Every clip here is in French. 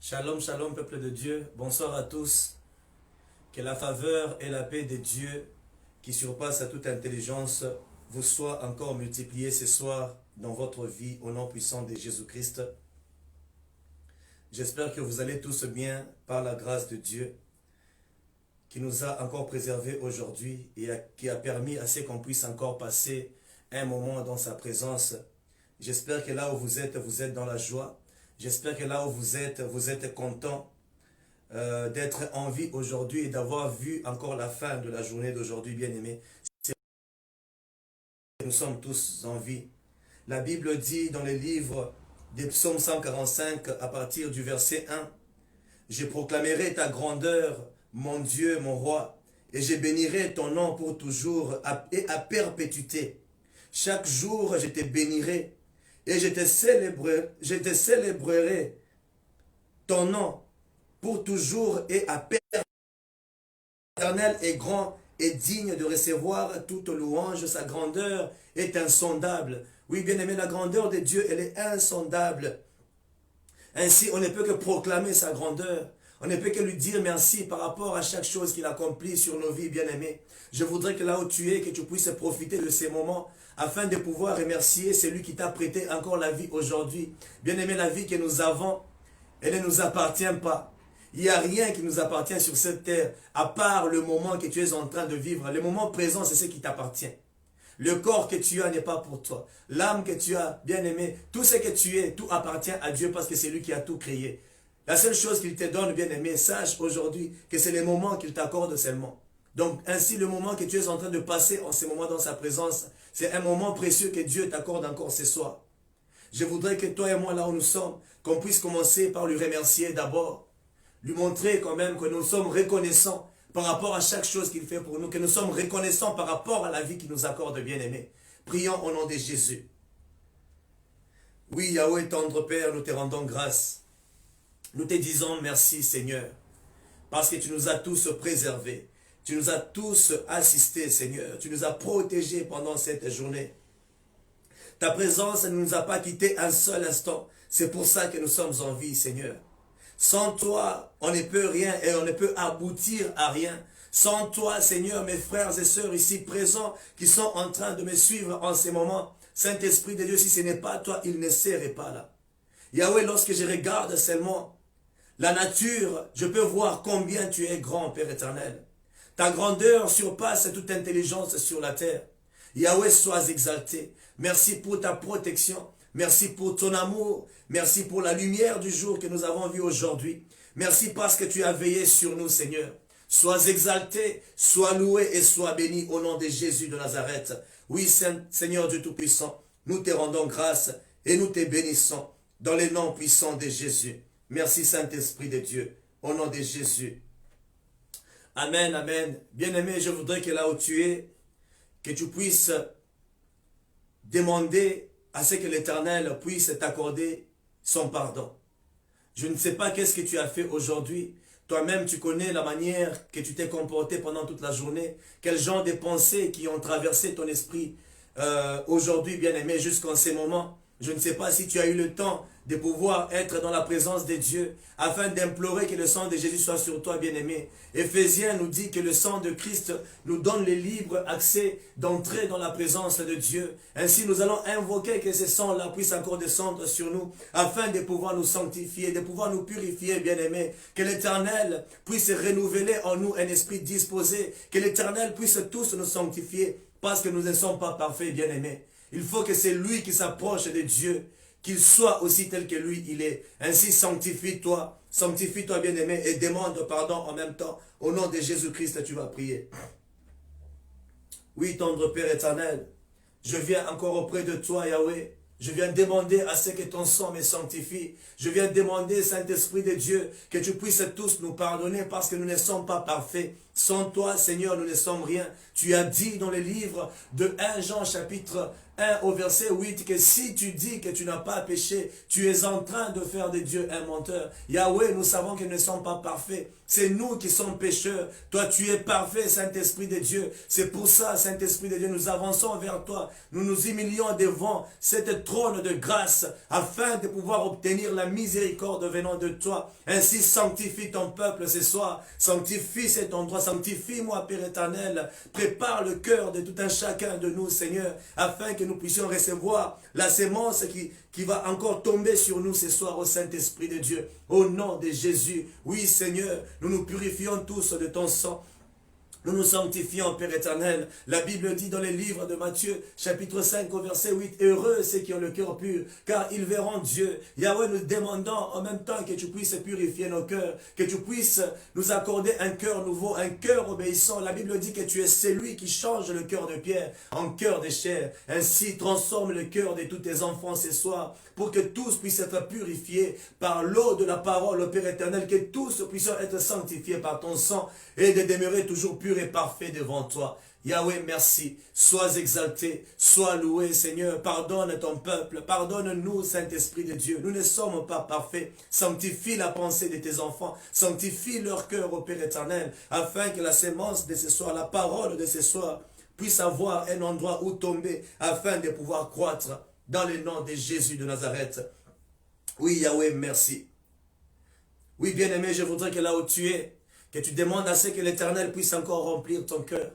Shalom, shalom, peuple de Dieu. Bonsoir à tous. Que la faveur et la paix de Dieu, qui surpasse à toute intelligence, vous soit encore multipliée ce soir dans votre vie, au nom puissant de Jésus-Christ. J'espère que vous allez tous bien par la grâce de Dieu, qui nous a encore préservés aujourd'hui et qui a permis à ce qu'on puisse encore passer un moment dans sa présence. J'espère que là où vous êtes dans la joie. J'espère que là où vous êtes content d'être en vie aujourd'hui et d'avoir vu encore la fin de la journée d'aujourd'hui, bien-aimés. Nous sommes tous en vie. La Bible dit dans le livre des psaumes 145 à partir du verset 1, « Je proclamerai ta grandeur, mon Dieu, mon roi, et je bénirai ton nom pour toujours et à perpétuité. Chaque jour, je te bénirai et je te célébrerai ton nom pour toujours et à perpétuité. L'Éternel est grand et digne de recevoir toute louange. Sa grandeur est insondable. » Oui, bien-aimé, la grandeur de Dieu, elle est insondable. Ainsi, on ne peut que proclamer sa grandeur. On ne peut que lui dire merci par rapport à chaque chose qu'il accomplit sur nos vies, bien-aimés. Je voudrais que là où tu es, que tu puisses profiter de ces moments afin de pouvoir remercier celui qui t'a prêté encore la vie aujourd'hui. Bien-aimé, la vie que nous avons, elle ne nous appartient pas. Il n'y a rien qui nous appartient sur cette terre, à part le moment que tu es en train de vivre. Le moment présent, c'est ce qui t'appartient. Le corps que tu as n'est pas pour toi. L'âme que tu as, bien-aimé, tout ce que tu es, tout appartient à Dieu parce que c'est lui qui a tout créé. La seule chose qu'il te donne, bien-aimé, sache aujourd'hui que c'est les moments qu'il t'accorde seulement. Donc, ainsi, le moment que tu es en train de passer en ce moment dans sa présence, c'est un moment précieux que Dieu t'accorde encore ce soir. Je voudrais que toi et moi, là où nous sommes, qu'on puisse commencer par lui remercier d'abord. Lui montrer quand même que nous sommes reconnaissants par rapport à chaque chose qu'il fait pour nous, que nous sommes reconnaissants par rapport à la vie qu'il nous accorde, bien-aimés. Prions au nom de Jésus. Oui, Yahweh, tendre Père, nous te rendons grâce. Nous te disons merci, Seigneur, parce que tu nous as tous préservés. Tu nous as tous assistés, Seigneur. Tu nous as protégés pendant cette journée. Ta présence ne nous a pas quittés un seul instant. C'est pour ça que nous sommes en vie, Seigneur. Sans toi, on ne peut rien et on ne peut aboutir à rien. Sans toi, Seigneur, mes frères et sœurs ici présents qui sont en train de me suivre en ces moments, Saint-Esprit de Dieu, si ce n'est pas toi, ils ne seraient pas là. Yahweh, lorsque je regarde seulement la nature, je peux voir combien tu es grand, Père éternel. Ta grandeur surpasse toute intelligence sur la terre. Yahweh, sois exalté. Merci pour ta protection. Merci pour ton amour. Merci pour la lumière du jour que nous avons vue aujourd'hui. Merci parce que tu as veillé sur nous, Seigneur. Sois exalté, sois loué et sois béni au nom de Jésus de Nazareth. Oui, Seigneur Dieu Tout-Puissant, nous te rendons grâce et nous te bénissons dans les noms puissants de Jésus. Merci, Saint-Esprit de Dieu, au nom de Jésus. Amen, amen. Bien-aimé, je voudrais que là où tu es, que tu puisses demander à ce que l'Éternel puisse t'accorder son pardon. Je ne sais pas qu'est-ce que tu as fait aujourd'hui. Toi-même, tu connais la manière que tu t'es comporté pendant toute la journée. Quel genre de pensées qui ont traversé ton esprit aujourd'hui, bien-aimé, jusqu'en ces moments. Je ne sais pas si tu as eu le temps de pouvoir être dans la présence de Dieu afin d'implorer que le sang de Jésus soit sur toi, bien-aimé. Éphésiens nous dit que le sang de Christ nous donne le libre accès d'entrer dans la présence de Dieu. Ainsi, nous allons invoquer que ce sang-là puisse encore descendre sur nous afin de pouvoir nous sanctifier, de pouvoir nous purifier, bien-aimé. Que l'Éternel puisse renouveler en nous un esprit disposé. Que l'Éternel puisse tous nous sanctifier parce que nous ne sommes pas parfaits, bien-aimés. Il faut que c'est lui qui s'approche de Dieu, qu'il soit aussi tel que lui il est. Ainsi sanctifie-toi, bien-aimé, et demande pardon en même temps. Au nom de Jésus-Christ, tu vas prier. Oui, tendre Père éternel, je viens encore auprès de toi, Yahweh. Je viens demander à ce que ton sang me sanctifie. Je viens demander, Saint-Esprit de Dieu, que tu puisses tous nous pardonner parce que nous ne sommes pas parfaits. Sans toi, Seigneur, nous ne sommes rien. Tu as dit dans le livre de 1 Jean chapitre 1 au verset 8, que si tu dis que tu n'as pas péché, tu es en train de faire de Dieu un menteur. Yahweh, nous savons que nous ne sommes pas parfaits. C'est nous qui sommes pécheurs. Toi, tu es parfait, Saint-Esprit de Dieu. C'est pour ça, Saint-Esprit de Dieu, nous avançons vers toi. Nous nous humilions devant cette trône de grâce afin de pouvoir obtenir la miséricorde venant de toi. Ainsi, sanctifie ton peuple ce soir. Sanctifie cet endroit. Sanctifie-moi, Père éternel. Prépare le cœur de tout un chacun de nous, Seigneur, afin que nous puissions recevoir la sémence qui va encore tomber sur nous ce soir au Saint-Esprit de Dieu. Au nom de Jésus. Oui, Seigneur, nous nous purifions tous de ton sang. Nous nous sanctifions, Père éternel. La Bible dit dans les livres de Matthieu, chapitre 5, au verset 8, « Heureux ceux qui ont le cœur pur, car ils verront Dieu. » Yahweh, nous demandons en même temps que tu puisses purifier nos cœurs, que tu puisses nous accorder un cœur nouveau, un cœur obéissant. La Bible dit que tu es celui qui change le cœur de pierre en cœur de chair. Ainsi, transforme le cœur de tous tes enfants ce soir, pour que tous puissent être purifiés par l'eau de la parole, Père éternel, que tous puissent être sanctifiés par ton sang et de demeurer toujours purs et parfait devant toi. Yahweh, merci. Sois exalté, sois loué, Seigneur. Pardonne ton peuple, pardonne-nous, Saint-Esprit de Dieu. Nous ne sommes pas parfaits. Sanctifie la pensée de tes enfants, sanctifie leur cœur, au Père éternel, afin que la sémence de ce soir, la parole de ce soir, puisse avoir un endroit où tomber, afin de pouvoir croître dans le nom de Jésus de Nazareth. Oui, Yahweh, merci. Oui, bien-aimé, je voudrais que là où tu es, que tu demandes à ce que l'Éternel puisse encore remplir ton cœur.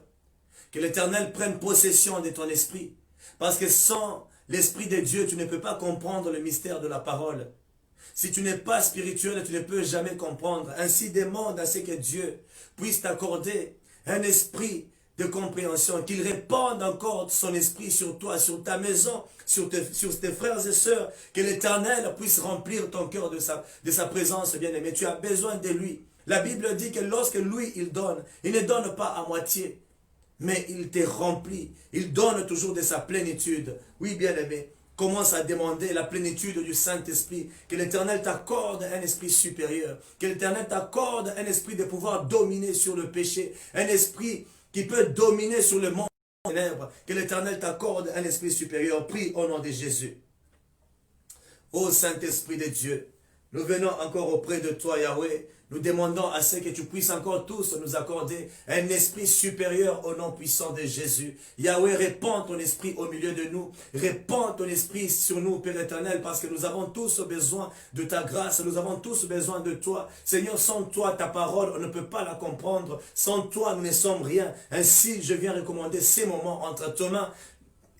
Que l'Éternel prenne possession de ton esprit. Parce que sans l'Esprit de Dieu, tu ne peux pas comprendre le mystère de la parole. Si tu n'es pas spirituel, tu ne peux jamais comprendre. Ainsi, demande à ce que Dieu puisse t'accorder un esprit de compréhension, qu'il répande encore son esprit sur toi, sur ta maison, sur tes frères et sœurs, que l'Éternel puisse remplir ton cœur de sa présence, bien-aimé. Tu as besoin de lui. La Bible dit que lorsque lui, il ne donne pas à moitié, mais il te remplit. Il donne toujours de sa plénitude. Oui, bien-aimé, commence à demander la plénitude du Saint-Esprit, que l'Éternel t'accorde un esprit supérieur, que l'Éternel t'accorde un esprit de pouvoir dominer sur le péché, un esprit qui peut dominer sur le monde des ténèbres, que l'Éternel t'accorde un esprit supérieur. Prie au nom de Jésus. Ô Saint-Esprit de Dieu, nous venons encore auprès de toi, Yahweh. Nous demandons à ce que tu puisses encore tous nous accorder un esprit supérieur au nom puissant de Jésus. Yahweh, répands ton esprit au milieu de nous. Répands ton esprit sur nous, Père éternel, parce que nous avons tous besoin de ta grâce. Nous avons tous besoin de toi. Seigneur, sans toi, ta parole, on ne peut pas la comprendre. Sans toi, nous ne sommes rien. Ainsi, je viens recommander ces moments entre tes mains.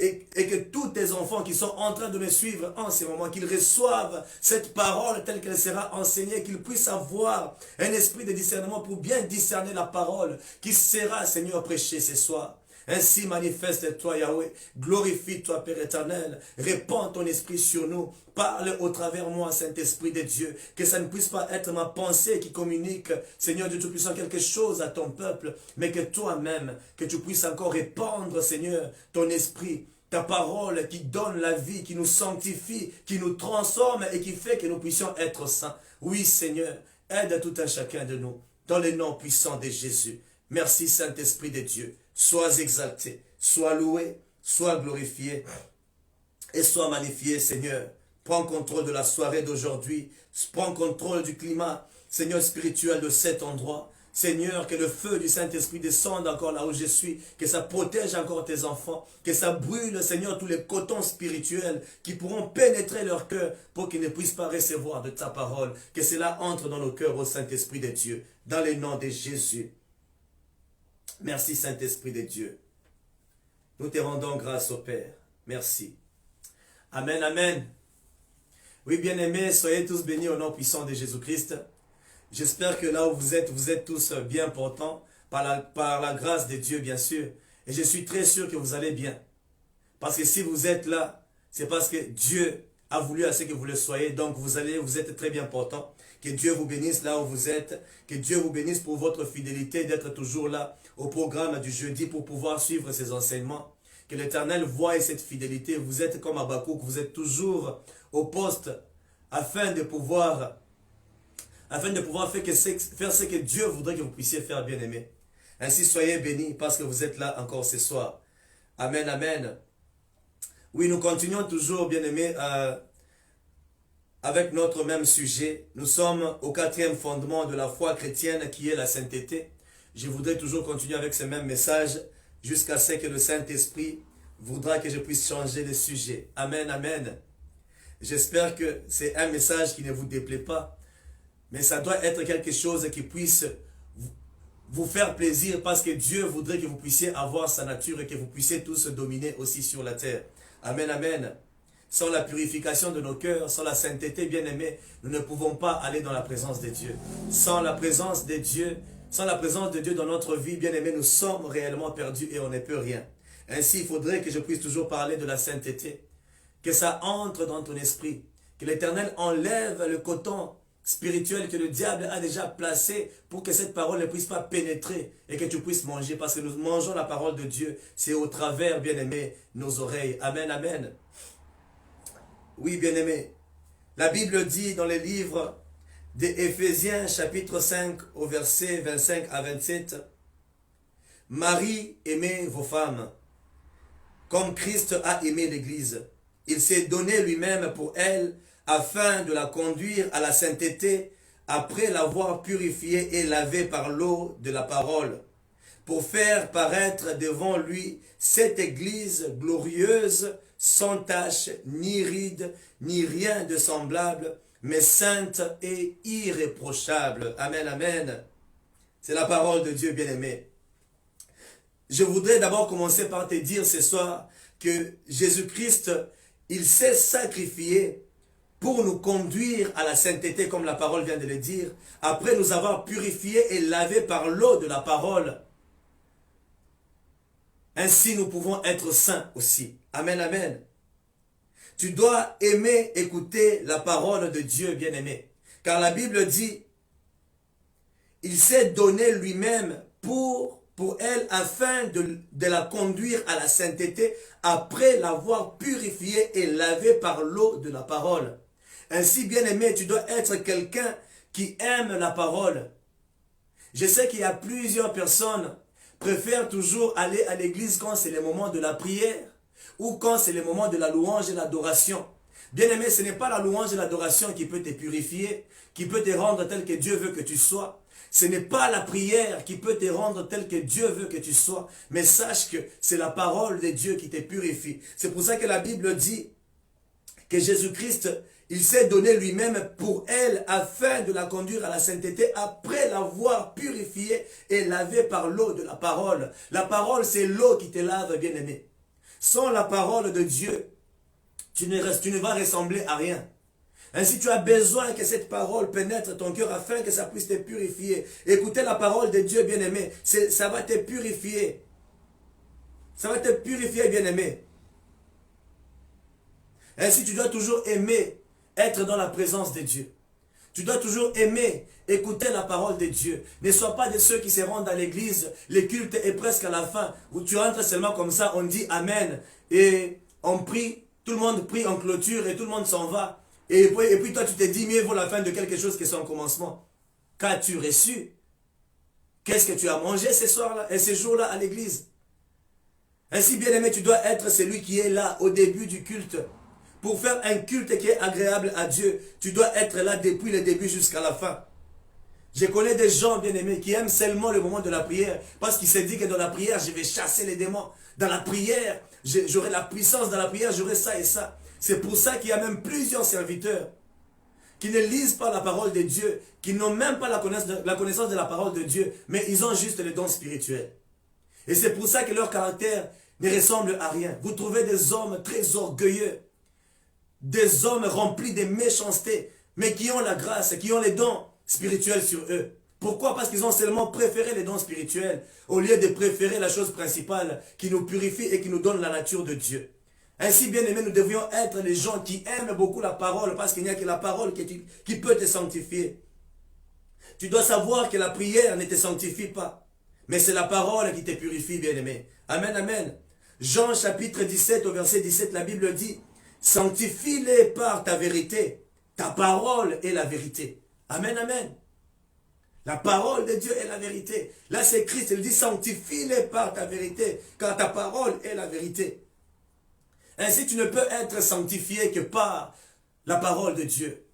Et que tous tes enfants qui sont en train de me suivre en ce moment, qu'ils reçoivent cette parole telle qu'elle sera enseignée, qu'ils puissent avoir un esprit de discernement pour bien discerner la parole qui sera, Seigneur, prêchée ce soir. Ainsi manifeste-toi, Yahweh, glorifie-toi, Père éternel, répands ton esprit sur nous, parle au travers moi, Saint-Esprit de Dieu, que ça ne puisse pas être ma pensée qui communique, Seigneur Dieu Tout-Puissant, quelque chose à ton peuple, mais que toi-même, que tu puisses encore répandre, Seigneur, ton esprit, ta parole qui donne la vie, qui nous sanctifie, qui nous transforme et qui fait que nous puissions être saints. Oui, Seigneur, aide à tout un chacun de nous, dans le nom puissant de Jésus. Merci, Saint-Esprit de Dieu. Sois exalté, sois loué, sois glorifié et sois magnifié, Seigneur. Prends contrôle de la soirée d'aujourd'hui. Prends contrôle du climat, Seigneur, spirituel de cet endroit. Seigneur, que le feu du Saint-Esprit descende encore là où je suis, que ça protège encore tes enfants, que ça brûle, Seigneur, tous les cotons spirituels qui pourront pénétrer leur cœur pour qu'ils ne puissent pas recevoir de ta parole. Que cela entre dans nos cœurs au Saint-Esprit de Dieu, dans le nom de Jésus. Merci, Saint-Esprit de Dieu. Nous te rendons grâce au Père. Merci. Amen, amen. Oui, bien-aimés, soyez tous bénis au nom puissant de Jésus-Christ. J'espère que là où vous êtes tous bien portants, par la grâce de Dieu, bien sûr. Et je suis très sûr que vous allez bien. Parce que si vous êtes là, c'est parce que Dieu a voulu à ce que vous le soyez. Donc vous êtes très bien portants. Que Dieu vous bénisse là où vous êtes. Que Dieu vous bénisse pour votre fidélité d'être toujours là au programme du jeudi pour pouvoir suivre ces enseignements. Que l'Éternel voie cette fidélité. Vous êtes comme Habakkuk, vous êtes toujours au poste afin de pouvoir faire ce que Dieu voudrait que vous puissiez faire, bien-aimés. Ainsi, soyez bénis parce que vous êtes là encore ce soir. Amen, amen. Oui, nous continuons toujours, bien-aimés, avec notre même sujet. Nous sommes au quatrième fondement de la foi chrétienne qui est la sainteté. Je voudrais toujours continuer avec ce même message jusqu'à ce que le Saint-Esprit voudra que je puisse changer de sujet. Amen, amen. J'espère que c'est un message qui ne vous déplaît pas, mais ça doit être quelque chose qui puisse vous faire plaisir parce que Dieu voudrait que vous puissiez avoir sa nature et que vous puissiez tous dominer aussi sur la terre. Amen, amen. Sans la purification de nos cœurs, sans la sainteté, bien-aimés, nous ne pouvons pas aller dans la présence de Dieu. Sans la présence de Dieu, sans la présence de Dieu dans notre vie, bien-aimés, nous sommes réellement perdus et on ne peut rien. Ainsi, il faudrait que je puisse toujours parler de la sainteté, que ça entre dans ton esprit, que l'Éternel enlève le coton spirituel que le diable a déjà placé pour que cette parole ne puisse pas pénétrer et que tu puisses manger, parce que nous mangeons la parole de Dieu, c'est au travers, bien-aimés, nos oreilles. Amen, amen. Oui, bien-aimés, la Bible dit dans les livres d'Éphésiens chapitre 5 au verset 25 à 27, « Marie, aimez vos femmes, comme Christ a aimé l'Église. Il s'est donné lui-même pour elle, afin de la conduire à la sainteté, après l'avoir purifiée et lavée par l'eau de la parole, pour faire paraître devant lui cette Église glorieuse, sans tache, ni ride, ni rien de semblable, mais sainte et irréprochable. » Amen, amen. C'est la parole de Dieu, bien-aimé. Je voudrais d'abord commencer par te dire ce soir que Jésus-Christ, il s'est sacrifié pour nous conduire à la sainteté, comme la parole vient de le dire, après nous avoir purifiés et lavés par l'eau de la parole. Ainsi, nous pouvons être saints aussi. Amen, amen. Tu dois aimer écouter la parole de Dieu, bien-aimé. Car la Bible dit, il s'est donné lui-même pour elle afin de la conduire à la sainteté après l'avoir purifiée et lavée par l'eau de la parole. Ainsi, bien-aimé, tu dois être quelqu'un qui aime la parole. Je sais qu'il y a plusieurs personnes qui préfèrent toujours aller à l'église quand c'est le moment de la prière ou quand c'est le moment de la louange et l'adoration. Bien-aimé, ce n'est pas la louange et l'adoration qui peut te purifier, qui peut te rendre tel que Dieu veut que tu sois. Ce n'est pas la prière qui peut te rendre tel que Dieu veut que tu sois. Mais sache que c'est la parole de Dieu qui te purifie. C'est pour ça que la Bible dit que Jésus-Christ, il s'est donné lui-même pour elle afin de la conduire à la sainteté après l'avoir purifiée et lavée par l'eau de la parole. La parole, c'est l'eau qui te lave, bien-aimé. Sans la parole de Dieu, tu ne vas ressembler à rien. Ainsi, tu as besoin que cette parole pénètre ton cœur afin que ça puisse te purifier. Écoutez la parole de Dieu, bien-aimé. Ça va te purifier. Ça va te purifier, bien-aimé. Ainsi, tu dois toujours aimer être dans la présence de Dieu. Tu dois toujours aimer écouter la parole de Dieu. Ne sois pas de ceux qui se rendent à l'église, le culte est presque à la fin, où tu entres seulement comme ça, on dit Amen, et on prie, tout le monde prie en clôture et tout le monde s'en va. Et puis toi tu te dis, mieux vaut la fin de quelque chose que son commencement. Qu'as-tu reçu? Qu'est-ce que tu as mangé ce soir-là et ce jour-là à l'église? Ainsi, bien-aimé, tu dois être celui qui est là au début du culte. Pour faire un culte qui est agréable à Dieu, tu dois être là depuis le début jusqu'à la fin. Je connais des gens, bien-aimés, qui aiment seulement le moment de la prière, parce qu'ils se disent que dans la prière, je vais chasser les démons. Dans la prière, j'aurai la puissance, dans la prière, j'aurai ça et ça. C'est pour ça qu'il y a même plusieurs serviteurs qui ne lisent pas la parole de Dieu, qui n'ont même pas la connaissance de la parole de Dieu, mais ils ont juste les dons spirituels. Et c'est pour ça que leur caractère ne ressemble à rien. Vous trouvez des hommes très orgueilleux, des hommes remplis de méchanceté, mais qui ont la grâce, qui ont les dons spirituels sur eux. Pourquoi? Parce qu'ils ont seulement préféré les dons spirituels, au lieu de préférer la chose principale qui nous purifie et qui nous donne la nature de Dieu. Ainsi, bien aimés, nous devrions être les gens qui aiment beaucoup la parole, parce qu'il n'y a que la parole qui peut te sanctifier. Tu dois savoir que la prière ne te sanctifie pas, mais c'est la parole qui te purifie, bien aimé. Amen, amen. Jean chapitre 17 au verset 17, la Bible dit, sanctifie-les par ta vérité. Ta parole est la vérité. Amen, amen. La parole de Dieu est la vérité. Là, c'est Christ, il dit, sanctifie-les par ta vérité, car ta parole est la vérité. Ainsi, tu ne peux être sanctifié que par la parole de Dieu.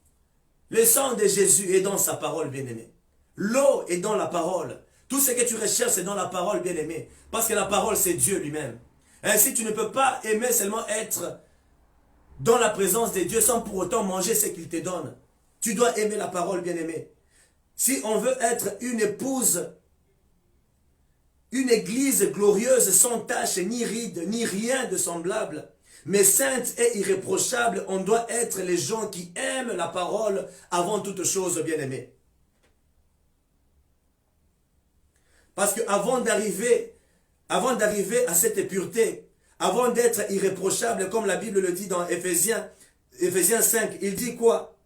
Le sang de Jésus est dans sa parole, bien-aimé. L'eau est dans la parole. Tout ce que tu recherches, c'est dans la parole, bien-aimé. Parce que la parole, c'est Dieu lui-même. Ainsi, tu ne peux pas aimer seulement être dans la présence de Dieu sans pour autant manger ce qu'il te donne. Tu dois aimer la parole, bien-aimé. Si on veut être une épouse, une église glorieuse, sans tache, ni ride, ni rien de semblable, mais sainte et irréprochable, on doit être les gens qui aiment la parole avant toute chose, bien-aimé. Parce qu'avant d'arriver à cette pureté, avant d'être irréprochable, comme la Bible le dit dans Éphésiens 5, il dit quoi?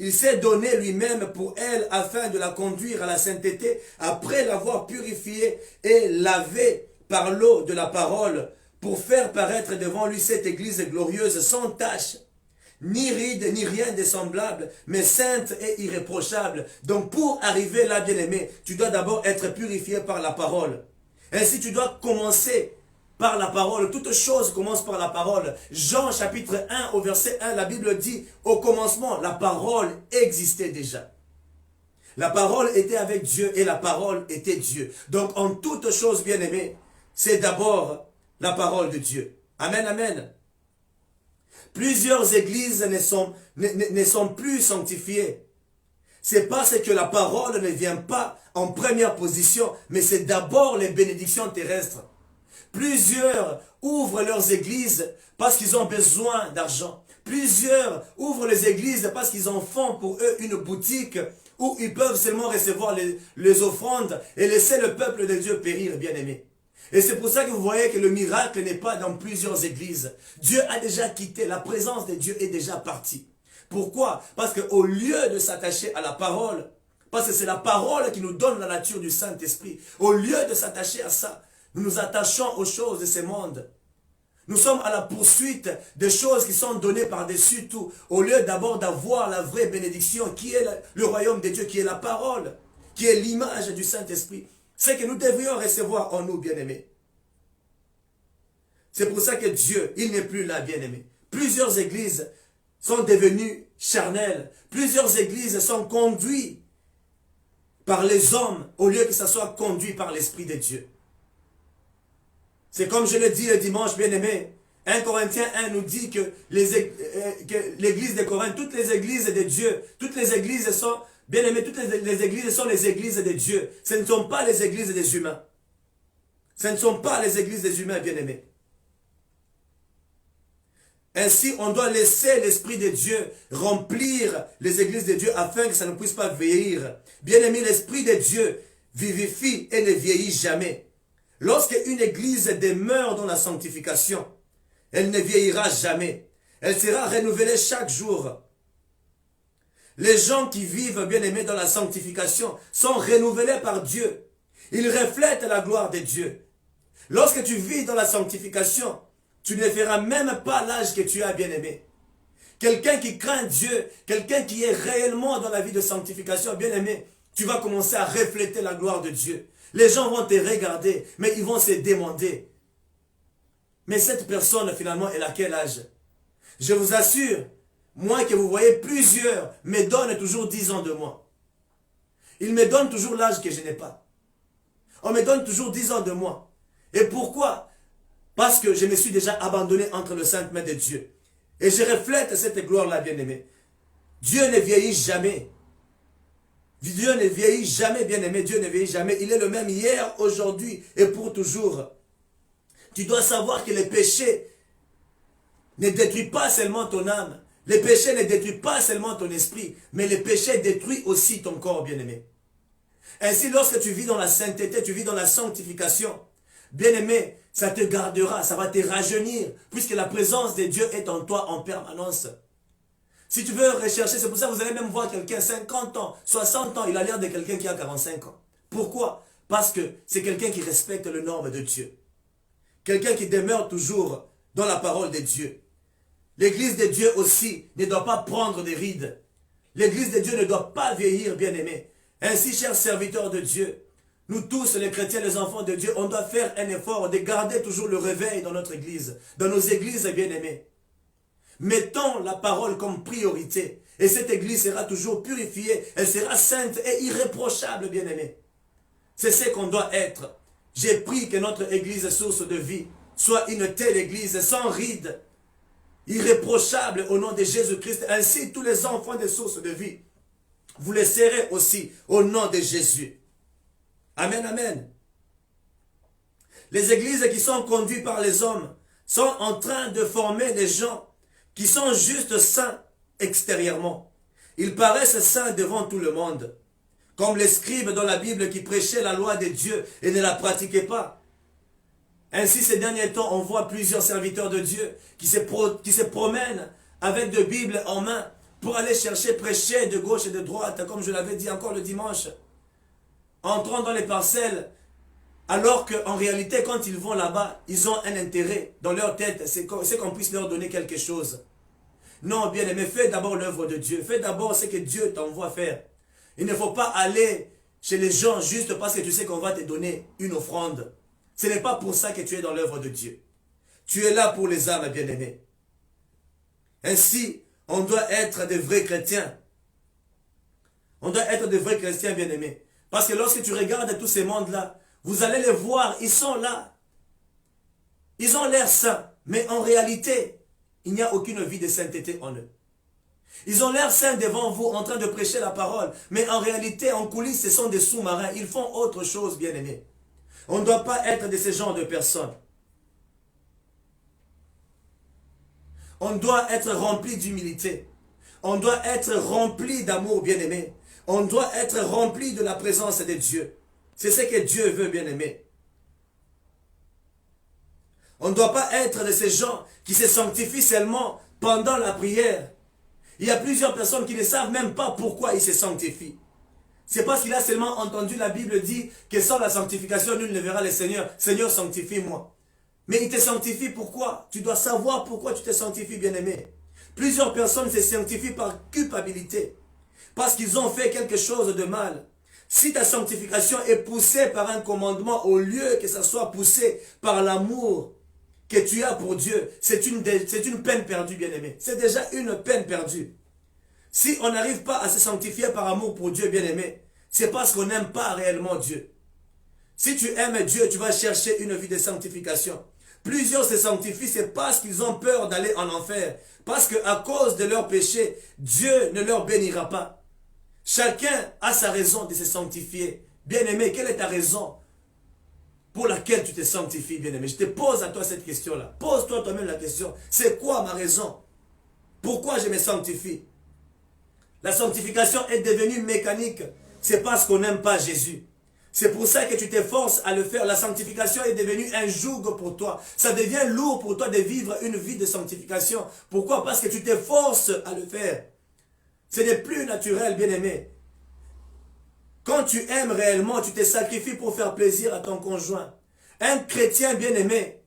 Il s'est donné lui-même pour elle afin de la conduire à la sainteté, après l'avoir purifiée et lavée par l'eau de la parole, pour faire paraître devant lui cette église glorieuse, sans tache, ni ride, ni rien de semblable, mais sainte et irréprochable. Donc pour arriver là, bien-aimé, tu dois d'abord être purifié par la parole. Ainsi, tu dois commencer par la parole. Toute chose commence par la parole. Jean chapitre 1 au verset 1, la Bible dit, au commencement, la parole existait déjà. La parole était avec Dieu et la parole était Dieu. Donc en toute chose, bien-aimé, c'est d'abord la parole de Dieu. Amen, amen. Plusieurs églises ne sont plus sanctifiées. C'est parce que la parole ne vient pas en première position, mais c'est d'abord les bénédictions terrestres. Plusieurs ouvrent leurs églises parce qu'ils ont besoin d'argent. Plusieurs ouvrent les églises parce qu'ils en font pour eux une boutique où ils peuvent seulement recevoir les offrandes et laisser le peuple de Dieu périr, bien-aimé. Et c'est pour ça que vous voyez que le miracle n'est pas dans plusieurs églises. Dieu a déjà quitté, la présence de Dieu est déjà partie. Pourquoi? Parce qu'au lieu de s'attacher à la parole, parce que c'est la parole qui nous donne la nature du Saint-Esprit, au lieu de s'attacher à ça, nous nous attachons aux choses de ce monde. Nous sommes à la poursuite des choses qui sont données par-dessus tout, au lieu d'abord d'avoir la vraie bénédiction qui est le royaume de Dieu, qui est la parole, qui est l'image du Saint-Esprit. C'est que nous devrions recevoir en nous, bien-aimés. C'est pour ça que Dieu, il n'est plus là, bien-aimés. Plusieurs églises sont devenues charnelles. Plusieurs églises sont conduites par les hommes, au lieu que ça soit conduit par l'Esprit de Dieu. C'est comme je le dis le dimanche, bien-aimé. 1 Corinthiens 1 nous dit que l'église de Corinthe, toutes les églises de Dieu, toutes les églises sont, bien-aimés, toutes les églises sont les églises de Dieu. Ce ne sont pas les églises des humains. Ce ne sont pas les églises des humains, bien-aimés. Ainsi, on doit laisser l'Esprit de Dieu remplir les églises de Dieu afin que ça ne puisse pas vieillir. Bien-aimé, l'Esprit de Dieu vivifie et ne vieillit jamais. Lorsque une église demeure dans la sanctification, elle ne vieillira jamais. Elle sera renouvelée chaque jour. Les gens qui vivent, bien-aimés, dans la sanctification sont renouvelés par Dieu. Ils reflètent la gloire de Dieu. Lorsque tu vis dans la sanctification, tu ne feras même pas l'âge que tu as, bien-aimé. Quelqu'un qui craint Dieu, quelqu'un qui est réellement dans la vie de sanctification, bien-aimé, tu vas commencer à refléter la gloire de Dieu. Les gens vont te regarder, mais ils vont se demander, mais cette personne finalement, elle a quel âge? Je vous assure, moi que vous voyez, plusieurs me donnent toujours 10 ans de moi. Ils me donnent toujours l'âge que je n'ai pas. On me donne toujours 10 ans de moi. Et pourquoi? Parce que je me suis déjà abandonné entre le saintes mains de Dieu. Et je reflète cette gloire-là, bien-aimé. Dieu ne vieillit jamais. Dieu ne vieillit jamais, bien-aimé. Dieu ne vieillit jamais. Il est le même hier, aujourd'hui et pour toujours. Tu dois savoir que les péchés ne détruisent pas seulement ton âme. Les péchés ne détruisent pas seulement ton esprit, mais les péchés détruisent aussi ton corps, bien-aimé. Ainsi, lorsque tu vis dans la sainteté, tu vis dans la sanctification, bien-aimé, ça te gardera, ça va te rajeunir, puisque la présence de Dieu est en toi en permanence. Si tu veux rechercher, c'est pour ça que vous allez même voir quelqu'un 50 ans, 60 ans, il a l'air de quelqu'un qui a 45 ans. Pourquoi? Parce que c'est quelqu'un qui respecte le norme de Dieu. Quelqu'un qui demeure toujours dans la parole de Dieu. L'église de Dieu aussi ne doit pas prendre des rides. L'église de Dieu ne doit pas vieillir, bien-aimé. Ainsi, chers serviteurs de Dieu, Nous tous, les chrétiens, les enfants de Dieu, on doit faire un effort de garder toujours le réveil dans notre église, dans nos églises bien-aimées. Mettons la parole comme priorité. Et cette église sera toujours purifiée, elle sera sainte et irréprochable, bien-aimés. C'est ce qu'on doit être. J'ai pris que notre église source de vie soit une telle église sans rides, irréprochable au nom de Jésus-Christ. Ainsi, tous les enfants des sources de vie, vous les serez aussi au nom de Jésus. Amen, amen. Les églises qui sont conduites par les hommes sont en train de former des gens qui sont juste saints extérieurement. Ils paraissent saints devant tout le monde. Comme les scribes dans la Bible qui prêchaient la loi de Dieu et ne la pratiquaient pas. Ainsi, ces derniers temps, on voit plusieurs serviteurs de Dieu qui se promènent avec de Bibles en main pour aller chercher, prêcher de gauche et de droite, comme je l'avais dit encore le dimanche, entrant dans les parcelles, alors qu'en réalité, quand ils vont là-bas, ils ont un intérêt dans leur tête, c'est qu'on puisse leur donner quelque chose. Non, bien-aimé, fais d'abord l'œuvre de Dieu, fais d'abord ce que Dieu t'envoie faire. Il ne faut pas aller chez les gens juste parce que tu sais qu'on va te donner une offrande. Ce n'est pas pour ça que tu es dans l'œuvre de Dieu. Tu es là pour les âmes, bien-aimés. Ainsi, on doit être des vrais chrétiens. On doit être des vrais chrétiens, bien-aimés. Parce que lorsque tu regardes tous ces mondes-là, vous allez les voir, ils sont là. Ils ont l'air saints, mais en réalité, il n'y a aucune vie de sainteté en eux. Ils ont l'air saints devant vous, en train de prêcher la parole, mais en réalité, en coulisses, ce sont des sous-marins. Ils font autre chose, bien-aimés. On ne doit pas être de ce genre de personnes. On doit être rempli d'humilité. On doit être rempli d'amour, bien-aimé. On doit être rempli de la présence de Dieu. C'est ce que Dieu veut, bien-aimé. On ne doit pas être de ces gens qui se sanctifient seulement pendant la prière. Il y a plusieurs personnes qui ne savent même pas pourquoi ils se sanctifient. C'est parce qu'il a seulement entendu la Bible dire que sans la sanctification, nul ne verra le Seigneur. Seigneur, sanctifie-moi. Mais il te sanctifie pourquoi? Tu dois savoir pourquoi tu te sanctifies, bien-aimé. Plusieurs personnes se sanctifient par culpabilité. Parce qu'ils ont fait quelque chose de mal. Si ta sanctification est poussée par un commandement, au lieu que ça soit poussé par l'amour que tu as pour Dieu, c'est une peine perdue, bien-aimé. C'est déjà une peine perdue. Si on n'arrive pas à se sanctifier par amour pour Dieu, bien-aimé, c'est parce qu'on n'aime pas réellement Dieu. Si tu aimes Dieu, tu vas chercher une vie de sanctification. Plusieurs se sanctifient, c'est parce qu'ils ont peur d'aller en enfer. Parce qu'à cause de leur péché, Dieu ne leur bénira pas. Chacun a sa raison de se sanctifier. Bien-aimé, quelle est ta raison pour laquelle tu te sanctifies, bien-aimé? Je te pose à toi cette question-là. Pose-toi toi-même la question. C'est quoi ma raison? Pourquoi je me sanctifie? La sanctification est devenue mécanique. C'est parce qu'on n'aime pas Jésus. C'est pour ça que tu t'efforces à le faire. La sanctification est devenue un joug pour toi. Ça devient lourd pour toi de vivre une vie de sanctification. Pourquoi? Parce que tu t'efforces à le faire. Ce n'est plus naturel, bien-aimé. Quand tu aimes réellement, tu te sacrifies pour faire plaisir à ton conjoint. Un chrétien bien-aimé,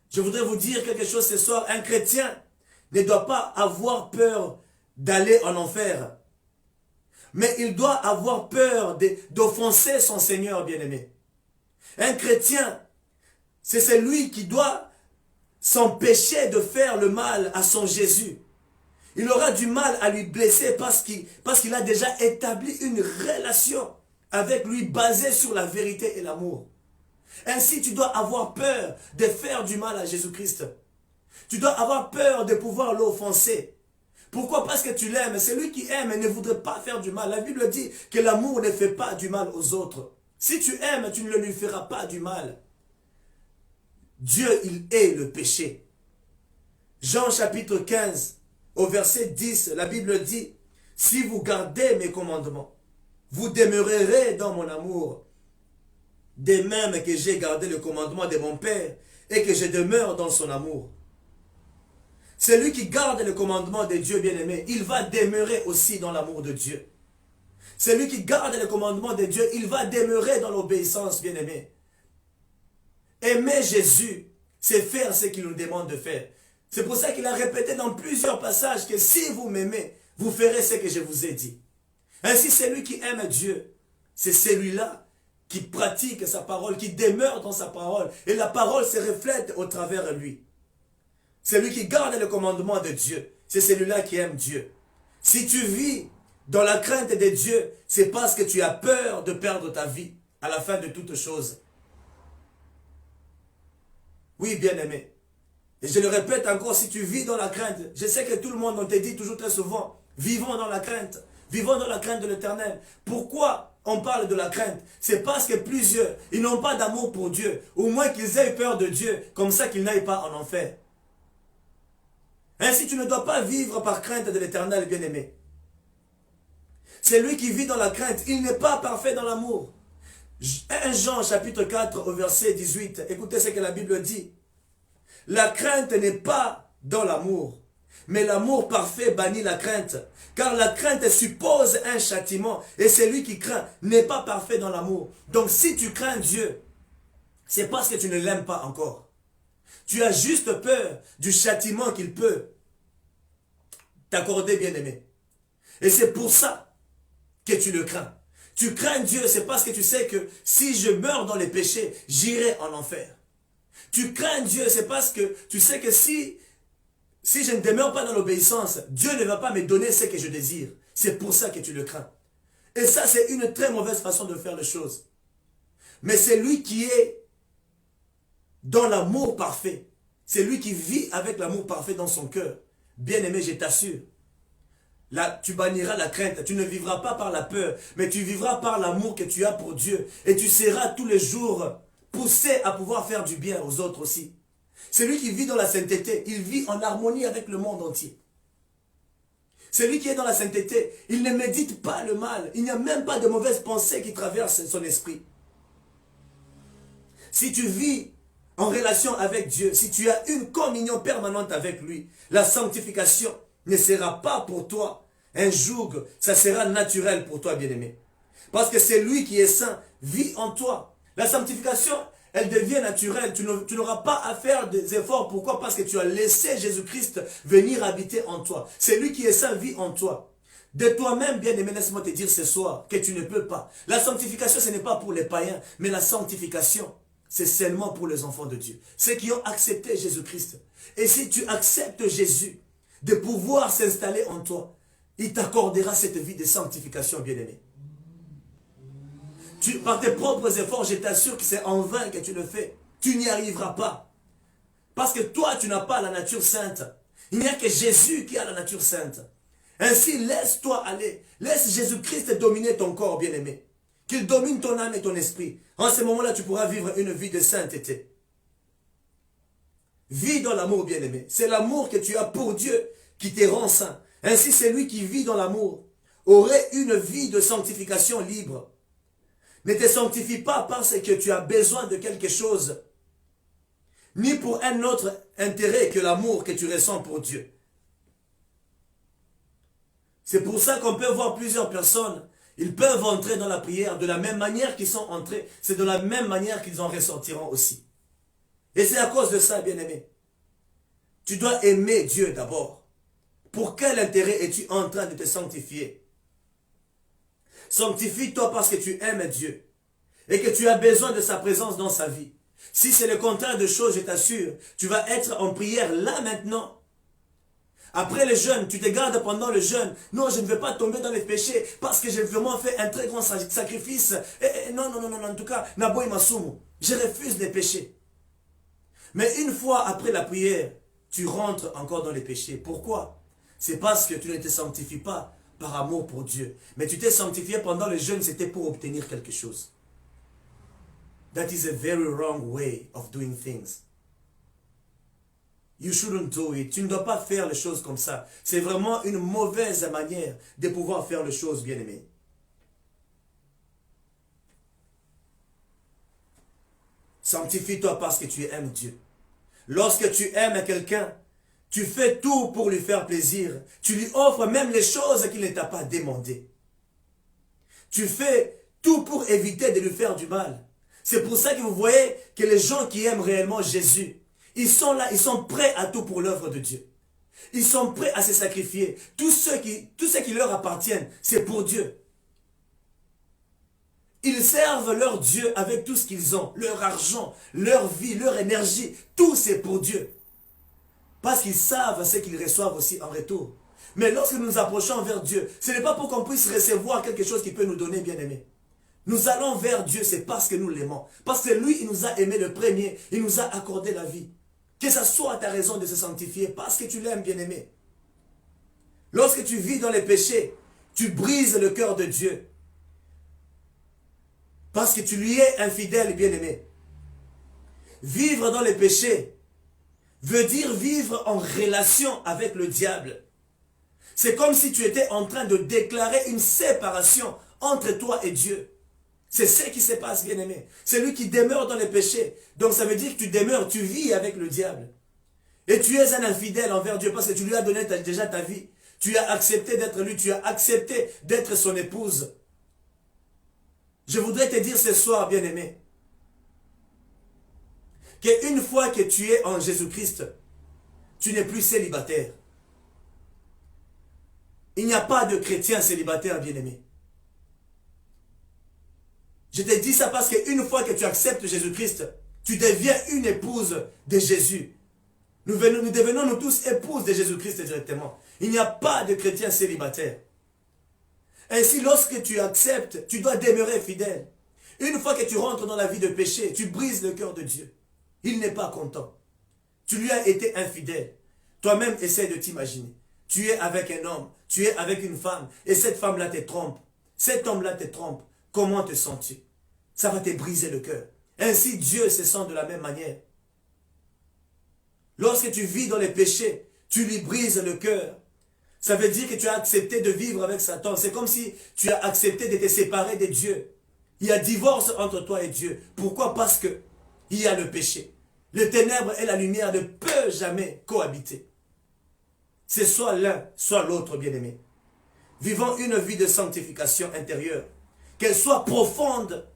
je voudrais vous dire quelque chose ce soir, un chrétien ne doit pas avoir peur d'aller en enfer. Mais il doit avoir peur d'offenser son Seigneur, bien-aimé. Un chrétien, c'est celui qui doit s'empêcher de faire le mal à son Jésus. Il aura du mal à lui blesser parce qu'il a déjà établi une relation avec lui basée sur la vérité et l'amour. Ainsi, tu dois avoir peur de faire du mal à Jésus-Christ. Tu dois avoir peur de pouvoir l'offenser. Pourquoi? Parce que tu l'aimes. Celui qui aime ne voudrait pas faire du mal. La Bible dit que l'amour ne fait pas du mal aux autres. Si tu aimes, tu ne lui feras pas du mal. Dieu, il hait le péché. Jean chapitre 15, au verset 10, la Bible dit, « Si vous gardez mes commandements, vous demeurerez dans mon amour, de même que j'ai gardé le commandement de mon Père et que je demeure dans son amour. » Celui qui garde le commandement de Dieu bien-aimé, il va demeurer aussi dans l'amour de Dieu. Celui qui garde le commandement de Dieu, il va demeurer dans l'obéissance bien-aimé. Aimer Jésus, c'est faire ce qu'il nous demande de faire. C'est pour ça qu'il a répété dans plusieurs passages que si vous m'aimez, vous ferez ce que je vous ai dit. Ainsi, celui qui aime Dieu, c'est celui-là qui pratique sa parole, qui demeure dans sa parole. Et la parole se reflète au travers de lui. C'est lui qui garde le commandement de Dieu. C'est celui-là qui aime Dieu. Si tu vis dans la crainte de Dieu, c'est parce que tu as peur de perdre ta vie à la fin de toutes choses. Oui, bien-aimé. Et je le répète encore, si tu vis dans la crainte, je sais que tout le monde, on te dit toujours très souvent, vivons dans la crainte. Vivons dans la crainte de l'Éternel. Pourquoi on parle de la crainte? C'est parce que plusieurs, ils n'ont pas d'amour pour Dieu. Au moins qu'ils aient peur de Dieu, comme ça qu'ils n'aillent pas en enfer. Ainsi, tu ne dois pas vivre par crainte de l'Éternel, bien-aimé. C'est lui qui vit dans la crainte. Il n'est pas parfait dans l'amour. 1 Jean chapitre 4 au verset 18. Écoutez ce que la Bible dit. La crainte n'est pas dans l'amour, mais l'amour parfait bannit la crainte. Car la crainte suppose un châtiment. Et celui qui craint n'est pas parfait dans l'amour. Donc si tu crains Dieu, c'est parce que tu ne l'aimes pas encore. Tu as juste peur du châtiment qu'il peut t'accorder, bien-aimé. Et c'est pour ça que tu le crains. Tu crains Dieu, c'est parce que tu sais que si je meurs dans les péchés, j'irai en enfer. Tu crains Dieu, c'est parce que tu sais que si je ne demeure pas dans l'obéissance, Dieu ne va pas me donner ce que je désire. C'est pour ça que tu le crains. Et ça, c'est une très mauvaise façon de faire les choses. Mais c'est lui qui est dans l'amour parfait. C'est lui qui vit avec l'amour parfait dans son cœur. Bien-aimé, je t'assure. Là, tu banniras la crainte. Tu ne vivras pas par la peur, mais tu vivras par l'amour que tu as pour Dieu. Et tu seras tous les jours poussé à pouvoir faire du bien aux autres aussi. Celui qui vit dans la sainteté, il vit en harmonie avec le monde entier. Celui qui est dans la sainteté, il ne médite pas le mal. Il n'y a même pas de mauvaises pensées qui traversent son esprit. Si tu vis en relation avec Dieu, si tu as une communion permanente avec lui, la sanctification ne sera pas pour toi un joug, ça sera naturel pour toi, bien-aimé. Parce que c'est lui qui est saint, vit en toi. La sanctification, elle devient naturelle. Tu n'auras pas à faire des efforts. Pourquoi? Parce que tu as laissé Jésus-Christ venir habiter en toi. C'est lui qui est saint, vit en toi. De toi-même, bien-aimé, laisse-moi te dire ce soir que tu ne peux pas. La sanctification, ce n'est pas pour les païens, mais la sanctification, c'est seulement pour les enfants de Dieu. Ceux qui ont accepté Jésus-Christ. Et si tu acceptes Jésus, de pouvoir s'installer en toi, il t'accordera cette vie de sanctification, bien-aimé. Par tes propres efforts, je t'assure que c'est en vain que tu le fais. Tu n'y arriveras pas. Parce que toi, tu n'as pas la nature sainte. Il n'y a que Jésus qui a la nature sainte. Ainsi, laisse-toi aller. Laisse Jésus-Christ dominer ton corps, bien-aimé. Qu'il domine ton âme et ton esprit. En ce moment-là, tu pourras vivre une vie de sainteté. Vis dans l'amour, bien-aimé. C'est l'amour que tu as pour Dieu qui te rend saint. Ainsi, celui qui vit dans l'amour aurait une vie de sanctification libre. Ne te sanctifie pas parce que tu as besoin de quelque chose, ni pour un autre intérêt que l'amour que tu ressens pour Dieu. C'est pour ça qu'on peut voir plusieurs personnes, ils peuvent entrer dans la prière de la même manière qu'ils sont entrés, c'est de la même manière qu'ils en ressortiront aussi. Et c'est à cause de ça, bien-aimé. Tu dois aimer Dieu d'abord. Pour quel intérêt es-tu en train de te sanctifier? Sanctifie-toi parce que tu aimes Dieu et que tu as besoin de sa présence dans sa vie. Si c'est le contraire de choses, je t'assure, tu vas être en prière là maintenant. Après le jeûne, tu te gardes pendant le jeûne. Non, je ne veux pas tomber dans les péchés parce que j'ai vraiment fait un très grand sacrifice. Non, en tout cas, Naboy Masumu, je refuse les péchés. Mais une fois après la prière, tu rentres encore dans les péchés. Pourquoi? C'est parce que tu ne te sanctifies pas par amour pour Dieu. Mais tu t'es sanctifié pendant le jeûne, c'était pour obtenir quelque chose. That is a very wrong way of doing things. You shouldn't do it. Tu ne dois pas faire les choses comme ça. C'est vraiment une mauvaise manière de pouvoir faire les choses, bien-aimés. Sanctifie-toi parce que tu aimes Dieu. Lorsque tu aimes quelqu'un, tu fais tout pour lui faire plaisir. Tu lui offres même les choses qu'il ne t'a pas demandées. Tu fais tout pour éviter de lui faire du mal. C'est pour ça que vous voyez que les gens qui aiment réellement Jésus, ils sont là, ils sont prêts à tout pour l'œuvre de Dieu. Ils sont prêts à se sacrifier. Tout ce qui leur appartient, c'est pour Dieu. Ils servent leur Dieu avec tout ce qu'ils ont, leur argent, leur vie, leur énergie. Tout c'est pour Dieu. Parce qu'ils savent ce qu'ils reçoivent aussi en retour. Mais lorsque nous nous approchons vers Dieu, ce n'est pas pour qu'on puisse recevoir quelque chose qui peut nous donner, bien-aimé. Nous allons vers Dieu, c'est parce que nous l'aimons. Parce que lui, il nous a aimés le premier. Il nous a accordé la vie. Que ça soit ta raison de se sanctifier, parce que tu l'aimes, bien-aimé. Lorsque tu vis dans les péchés, tu brises le cœur de Dieu. Parce que tu lui es infidèle, bien-aimé. Vivre dans les péchés veut dire vivre en relation avec le diable. C'est comme si tu étais en train de déclarer une séparation entre toi et Dieu. C'est ce qui se passe, bien-aimé. C'est lui qui demeure dans les péchés. Donc ça veut dire que tu demeures, tu vis avec le diable. Et tu es un infidèle envers Dieu parce que tu lui as donné déjà ta vie. Tu as accepté d'être lui, tu as accepté d'être son épouse. Je voudrais te dire ce soir, bien-aimé, qu'une fois que tu es en Jésus-Christ, tu n'es plus célibataire. Il n'y a pas de chrétien célibataire, bien-aimé. Je te dis ça parce qu'une fois que tu acceptes Jésus-Christ, tu deviens une épouse de Jésus. Nous devenons nous tous épouses de Jésus-Christ directement. Il n'y a pas de chrétien célibataire. Ainsi, lorsque tu acceptes, tu dois demeurer fidèle. Une fois que tu rentres dans la vie de péché, tu brises le cœur de Dieu. Il n'est pas content. Tu lui as été infidèle. Toi-même, essaie de t'imaginer. Tu es avec un homme, tu es avec une femme, et cette femme-là te trompe. Cet homme-là te trompe. Comment te sens-tu? Ça va te briser le cœur. Ainsi, Dieu se sent de la même manière. Lorsque tu vis dans les péchés, tu lui brises le cœur. Ça veut dire que tu as accepté de vivre avec Satan. C'est comme si tu as accepté de te séparer de Dieu. Il y a divorce entre toi et Dieu. Pourquoi? Parce que il y a le péché. Les ténèbres et la lumière ne peuvent jamais cohabiter. C'est soit l'un, soit l'autre, bien-aimé. Vivons une vie de sanctification intérieure. Qu'elle soit profonde.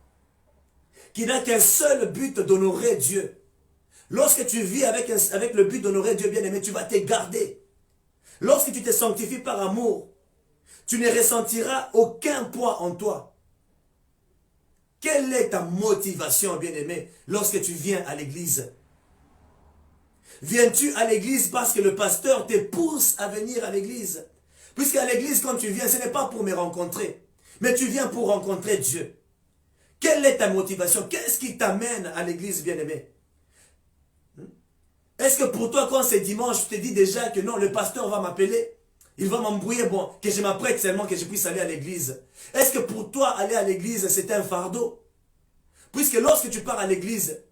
Qui n'a qu'un seul but d'honorer Dieu. Lorsque tu vis avec le but d'honorer Dieu, bien-aimé, tu vas te garder. Lorsque tu te sanctifies par amour, tu ne ressentiras aucun poids en toi. Quelle est ta motivation, bien-aimé, lorsque tu viens à l'église? Viens-tu à l'église parce que le pasteur te pousse à venir à l'église? Puisqu'à l'église, quand tu viens, ce n'est pas pour me rencontrer, mais tu viens pour rencontrer Dieu. Quelle est ta motivation? Qu'est-ce qui t'amène à l'église, bien-aimé? Est-ce que pour toi, quand c'est dimanche, tu te dis déjà que non, le pasteur va m'appeler, il va m'embrouiller, bon, que je m'apprête seulement, que je puisse aller à l'église? Est-ce que pour toi, aller à l'église, c'est un fardeau? Puisque lorsque tu pars à l'église,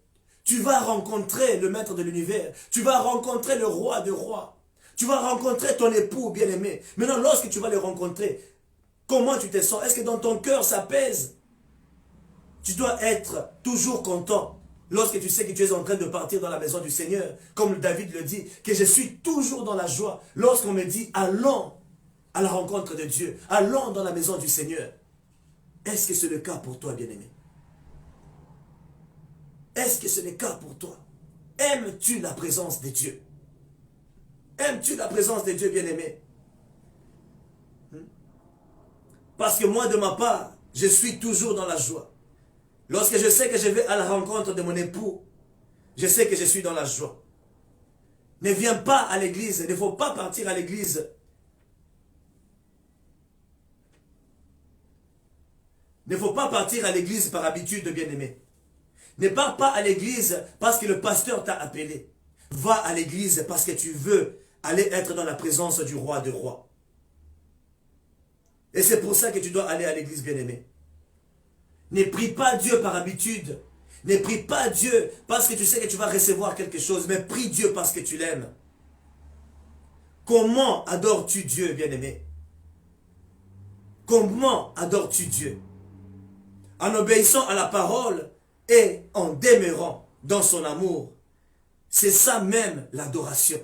tu vas rencontrer le maître de l'univers, tu vas rencontrer le roi des rois, tu vas rencontrer ton époux bien-aimé. Maintenant, lorsque tu vas le rencontrer, comment tu te sens? Est-ce que dans ton cœur, ça pèse? Tu dois être toujours content. Lorsque tu sais que tu es en train de partir dans la maison du Seigneur, comme David le dit, que je suis toujours dans la joie. Lorsqu'on me dit, allons à la rencontre de Dieu, allons dans la maison du Seigneur. Est-ce que c'est le cas pour toi, bien-aimé? Est-ce que c'est le cas pour toi? Aimes-tu la présence de Dieu? Aimes-tu la présence de Dieu, bien-aimé? Parce que moi, de ma part, je suis toujours dans la joie. Lorsque je sais que je vais à la rencontre de mon époux, je sais que je suis dans la joie. Ne viens pas à l'église, il ne faut pas partir à l'église. Il ne faut pas partir à l'église par habitude, bien-aimé. Ne pars pas à l'église parce que le pasteur t'a appelé. Va à l'église parce que tu veux aller être dans la présence du roi des rois. Et c'est pour ça que tu dois aller à l'église, bien-aimé. Ne prie pas Dieu par habitude. Ne prie pas Dieu parce que tu sais que tu vas recevoir quelque chose. Mais prie Dieu parce que tu l'aimes. Comment adores-tu Dieu, bien-aimé? Comment adores-tu Dieu? En obéissant à la parole et en demeurant dans son amour. C'est ça même l'adoration.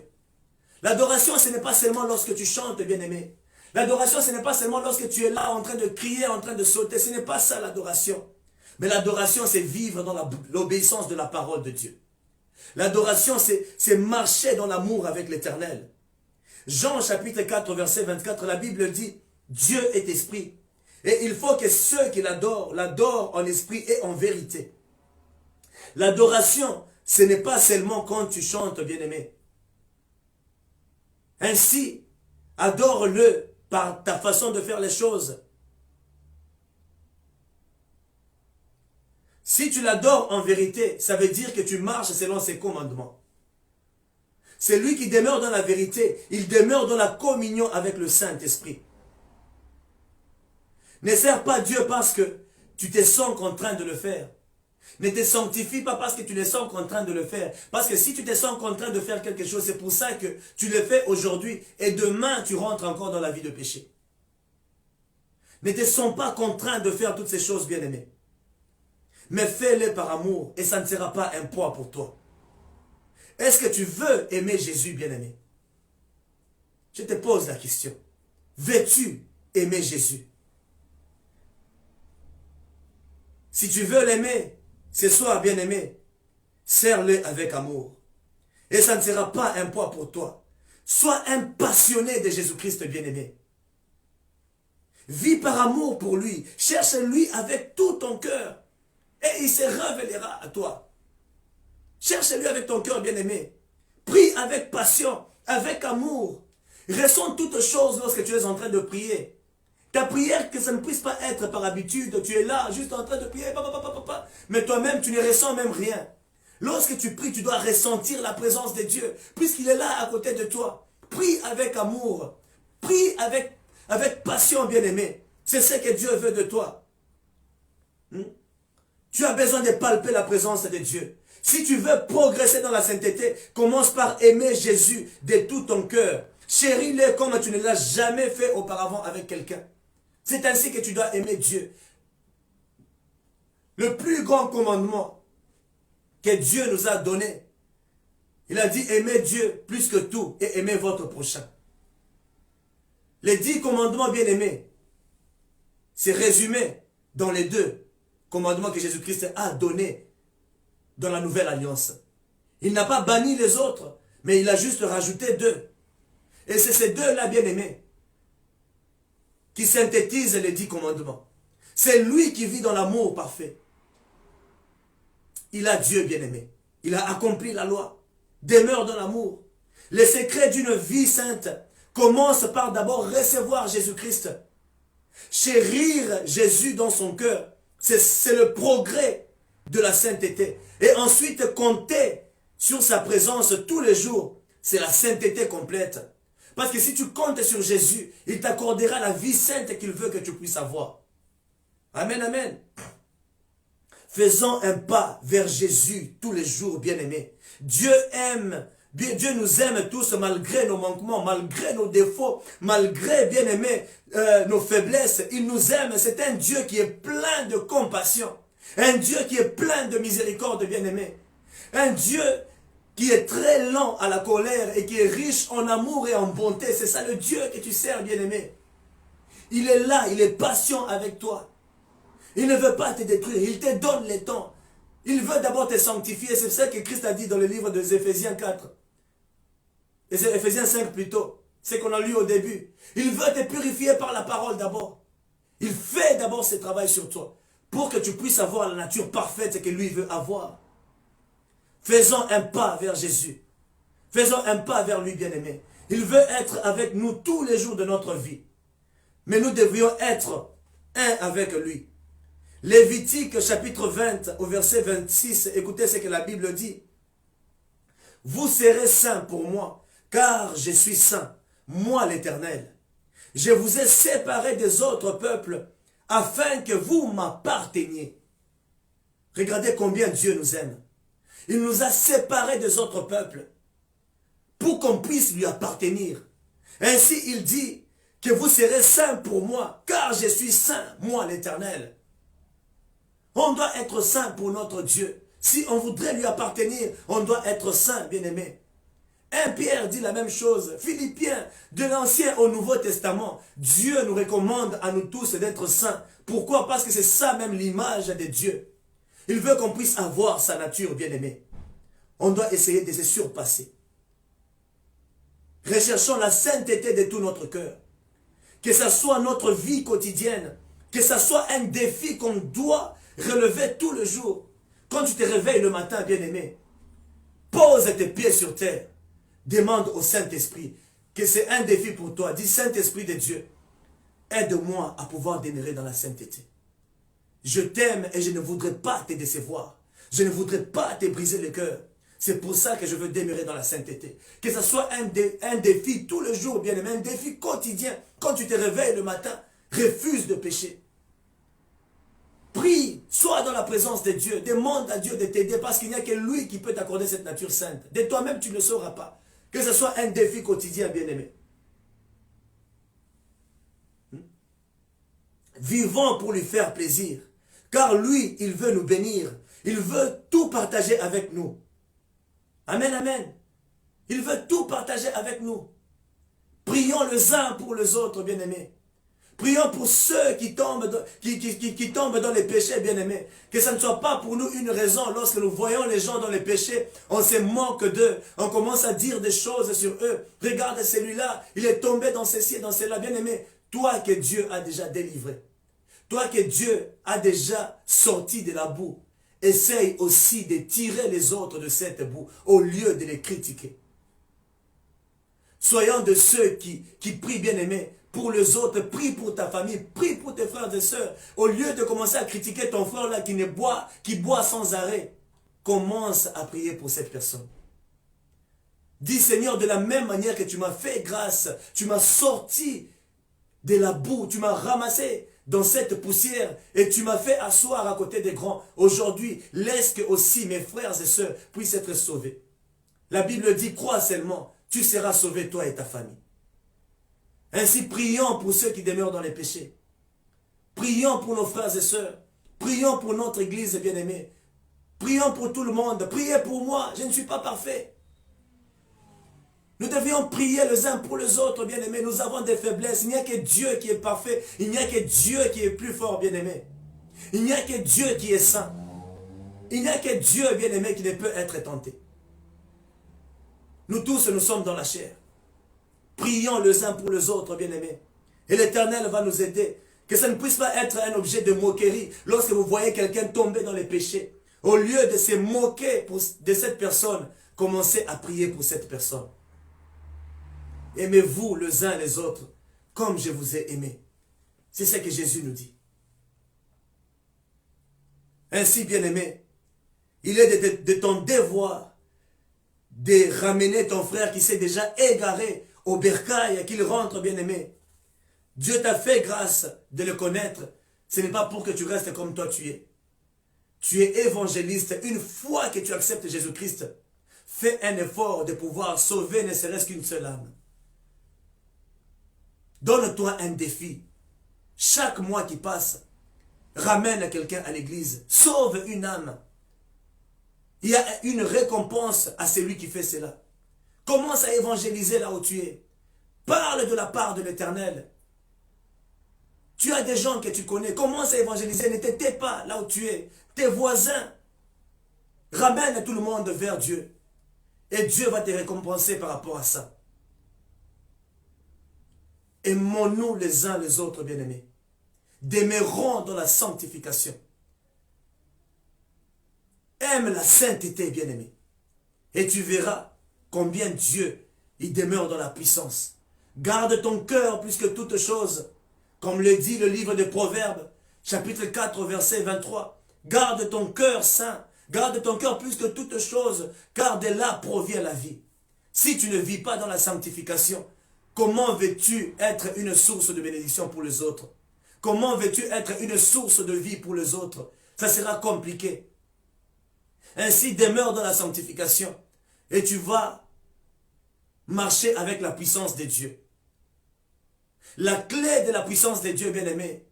L'adoration, ce n'est pas seulement lorsque tu chantes, bien-aimé. L'adoration, ce n'est pas seulement lorsque tu es là en train de crier, en train de sauter. Ce n'est pas ça l'adoration. Mais l'adoration, c'est vivre dans l'obéissance de la parole de Dieu. L'adoration, c'est marcher dans l'amour avec l'Éternel. Jean chapitre 4, verset 24, la Bible dit, Dieu est esprit. Et il faut que ceux qui l'adorent, l'adorent en esprit et en vérité. L'adoration, ce n'est pas seulement quand tu chantes, bien-aimé. Ainsi, adore-le par ta façon de faire les choses. Si tu l'adores en vérité, ça veut dire que tu marches selon ses commandements. C'est lui qui demeure dans la vérité. Il demeure dans la communion avec le Saint-Esprit. Ne sers pas Dieu parce que tu te sens contraint de le faire. Ne te sanctifie pas parce que tu te sens contraint de le faire. Parce que si tu te sens contraint de faire quelque chose, c'est pour ça que tu le fais aujourd'hui et demain tu rentres encore dans la vie de péché. Ne te sens pas contraint de faire toutes ces choses, bien-aimés. Mais fais-les par amour et ça ne sera pas un poids pour toi. Est-ce que tu veux aimer Jésus, bien-aimé? Je te pose la question. Veux-tu aimer Jésus? Si tu veux l'aimer, ce soir, bien-aimé, sers-le avec amour. Et ça ne sera pas un poids pour toi. Sois un passionné de Jésus-Christ, bien-aimé. Vis par amour pour lui. Cherche-lui avec tout ton cœur. Et il se révélera à toi. Cherche-lui avec ton cœur, bien-aimé. Prie avec passion, avec amour. Ressens toutes choses lorsque tu es en train de prier. Ta prière, que ça ne puisse pas être par habitude. Tu es là, juste en train de prier. Mais toi-même, tu ne ressens même rien. Lorsque tu pries, tu dois ressentir la présence de Dieu. Puisqu'il est là à côté de toi. Prie avec amour. Prie avec passion, bien-aimé. C'est ce que Dieu veut de toi. Tu as besoin de palper la présence de Dieu. Si tu veux progresser dans la sainteté, commence par aimer Jésus de tout ton cœur. Chéris-le comme tu ne l'as jamais fait auparavant avec quelqu'un. C'est ainsi que tu dois aimer Dieu. Le plus grand commandement que Dieu nous a donné, il a dit aimez Dieu plus que tout et aimez votre prochain. Les 10 commandements bien-aimés, c'est résumé dans les 2 commandements que Jésus-Christ a donnés dans la nouvelle alliance. Il n'a pas banni les autres, mais il a juste rajouté 2. Et c'est ces 2-là, bien-aimés, qui synthétisent les 10 commandements. C'est lui qui vit dans l'amour parfait. Il a Dieu, bien-aimé. Il a accompli la loi. Demeure dans l'amour. Les secrets d'une vie sainte commencent par d'abord recevoir Jésus-Christ. Chérir Jésus dans son cœur, c'est le progrès de la sainteté. Et ensuite, compter sur sa présence tous les jours, c'est la sainteté complète. Parce que si tu comptes sur Jésus, il t'accordera la vie sainte qu'il veut que tu puisses avoir. Amen, amen. Faisons un pas vers Jésus tous les jours, bien-aimés. Dieu nous aime tous malgré nos manquements, malgré nos défauts, malgré, bien-aimés, nos faiblesses. Il nous aime. C'est un Dieu qui est plein de compassion. Un Dieu qui est plein de miséricorde, bien-aimé. Un Dieu qui est très lent à la colère et qui est riche en amour et en bonté. C'est ça le Dieu que tu sers, bien-aimé. Il est là, il est patient avec toi. Il ne veut pas te détruire, il te donne le temps. Il veut d'abord te sanctifier. C'est ça que Christ a dit dans le livre des Éphésiens 4. Et c'est Éphésiens 5 plutôt. C'est qu'on a lu au début. Il veut te purifier par la parole d'abord. Il fait d'abord ce travail sur toi. Pour que tu puisses avoir la nature parfaite que lui veut avoir. Faisons un pas vers Jésus. Faisons un pas vers lui, bien-aimé. Il veut être avec nous tous les jours de notre vie. Mais nous devrions être un avec lui. Lévitique chapitre 20 au verset 26, écoutez ce que la Bible dit. Vous serez saints pour moi, car je suis saint, moi l'Éternel. Je vous ai séparés des autres peuples, afin que vous m'apparteniez. Regardez combien Dieu nous aime. Il nous a séparés des autres peuples, pour qu'on puisse lui appartenir. Ainsi il dit que vous serez saints pour moi, car je suis saint, moi l'Éternel. On doit être saint pour notre Dieu. Si on voudrait lui appartenir, on doit être saint, bien-aimé. 1 Pierre dit la même chose. Philippiens, de l'Ancien au Nouveau Testament, Dieu nous recommande à nous tous d'être saints. Pourquoi? Parce que c'est ça même l'image de Dieu. Il veut qu'on puisse avoir sa nature, bien-aimé. On doit essayer de se surpasser. Recherchons la sainteté de tout notre cœur. Que ce soit notre vie quotidienne, Que ça soit un défi qu'on doit relever tout le jour. Quand tu te réveilles le matin, bien-aimé, pose tes pieds sur terre. Demande au Saint-Esprit que c'est un défi pour toi. Dis, Saint-Esprit de Dieu, aide-moi à pouvoir demeurer dans la sainteté. Je t'aime et je ne voudrais pas te décevoir. Je ne voudrais pas te briser le cœur. C'est pour ça que je veux demeurer dans la sainteté. Que ce soit un défi tout le jour, bien-aimé, un défi quotidien. Quand tu te réveilles le matin, refuse de pécher. Prie, sois dans la présence de Dieu. Demande à Dieu de t'aider parce qu'il n'y a que lui qui peut t'accorder cette nature sainte. De toi-même, tu ne le sauras pas. Que ce soit un défi quotidien, bien-aimé. Vivons pour lui faire plaisir. Car lui, il veut nous bénir. Il veut tout partager avec nous. Amen, amen. Il veut tout partager avec nous. Prions les uns pour les autres, bien-aimés. Prions pour ceux qui tombent dans les péchés, bien-aimés. Que ça ne soit pas pour nous une raison. Lorsque nous voyons les gens dans les péchés, on se moque d'eux. On commence à dire des choses sur eux. Regarde celui-là, il est tombé dans ceci et dans cela. Bien-aimé, toi que Dieu a déjà délivré. Toi que Dieu a déjà sorti de la boue. Essaye aussi de tirer les autres de cette boue au lieu de les critiquer. Soyons de ceux qui prient, bien-aimés, pour les autres, prie pour ta famille, prie pour tes frères et sœurs. Au lieu de commencer à critiquer ton frère là qui boit sans arrêt, commence à prier pour cette personne. Dis, Seigneur, de la même manière que tu m'as fait grâce, tu m'as sorti de la boue, tu m'as ramassé dans cette poussière et tu m'as fait asseoir à côté des grands. Aujourd'hui, laisse que aussi mes frères et sœurs puissent être sauvés. La Bible dit, crois seulement, tu seras sauvé, toi et ta famille. Ainsi, prions pour ceux qui demeurent dans les péchés. Prions pour nos frères et sœurs. Prions pour notre église bien-aimée. Prions pour tout le monde. Priez pour moi, je ne suis pas parfait. Nous devions prier les uns pour les autres, bien-aimés. Nous avons des faiblesses. Il n'y a que Dieu qui est parfait. Il n'y a que Dieu qui est plus fort, bien-aimé. Il n'y a que Dieu qui est saint. Il n'y a que Dieu, bien-aimé, qui ne peut être tenté. Nous tous, nous sommes dans la chair. Prions les uns pour les autres, bien-aimés. Et l'Éternel va nous aider. Que ça ne puisse pas être un objet de moquerie lorsque vous voyez quelqu'un tomber dans les péchés. Au lieu de se moquer de cette personne, commencez à prier pour cette personne. Aimez-vous les uns les autres comme je vous ai aimé. C'est ce que Jésus nous dit. Ainsi, bien-aimé, il est de ton devoir de ramener ton frère qui s'est déjà égaré au bercail, qu'il rentre, bien-aimé. Dieu t'a fait grâce de le connaître. Ce n'est pas pour que tu restes comme toi tu es. Tu es évangéliste. Une fois que tu acceptes Jésus-Christ, fais un effort de pouvoir sauver ne serait-ce qu'une seule âme. Donne-toi un défi. Chaque mois qui passe, ramène quelqu'un à l'église. Sauve une âme. Il y a une récompense à celui qui fait cela. Commence à évangéliser là où tu es. Parle de la part de l'Éternel. Tu as des gens que tu connais. Commence à évangéliser. Ne te tais pas là où tu es. Tes voisins. Ramène tout le monde vers Dieu. Et Dieu va te récompenser par rapport à ça. Aimons-nous les uns les autres, bien-aimés. Demeurons dans la sanctification. Aime la sainteté, bien-aimé. Et tu verras combien Dieu, il demeure dans la puissance. Garde ton cœur plus que toute chose. Comme le dit le livre de Proverbes, chapitre 4, verset 23. Garde ton cœur saint. Garde ton cœur plus que toute chose, car de là provient la vie. Si tu ne vis pas dans la sanctification, comment veux-tu être une source de bénédiction pour les autres? Comment veux-tu être une source de vie pour les autres? Ça sera compliqué. Ainsi, demeure dans la sanctification et tu vas marcher avec la puissance de Dieu. La clé de la puissance de Dieu, bien-aimé,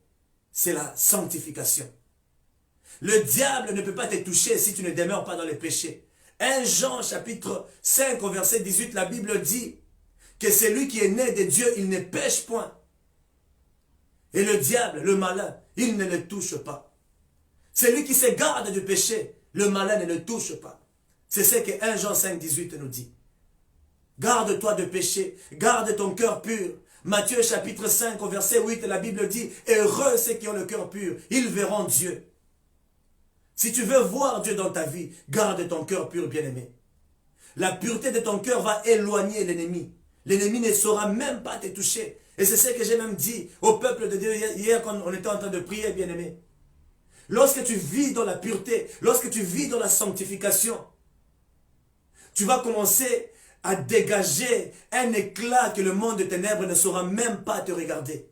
c'est la sanctification. Le diable ne peut pas te toucher si tu ne demeures pas dans les péchés. 1 Jean chapitre 5 au verset 18, la Bible dit que celui qui est né de Dieu, il ne pêche point. Et le diable, le malin, il ne le touche pas. Celui qui se garde du péché, le malin ne le touche pas. C'est ce que 1 Jean 5, 18 nous dit. Garde-toi de péché, garde ton cœur pur, Matthieu chapitre 5 au verset 8, la Bible dit, heureux ceux qui ont le cœur pur, ils verront Dieu. Si tu veux voir Dieu dans ta vie, garde ton cœur pur, bien-aimé. La pureté de ton cœur va éloigner l'ennemi. L'ennemi ne saura même pas te toucher. Et c'est ce que j'ai même dit au peuple de Dieu hier quand on était en train de prier, bien-aimé. Lorsque tu vis dans la pureté, lorsque tu vis dans la sanctification, tu vas commencer à dégager un éclat que le monde de ténèbres ne saura même pas te regarder.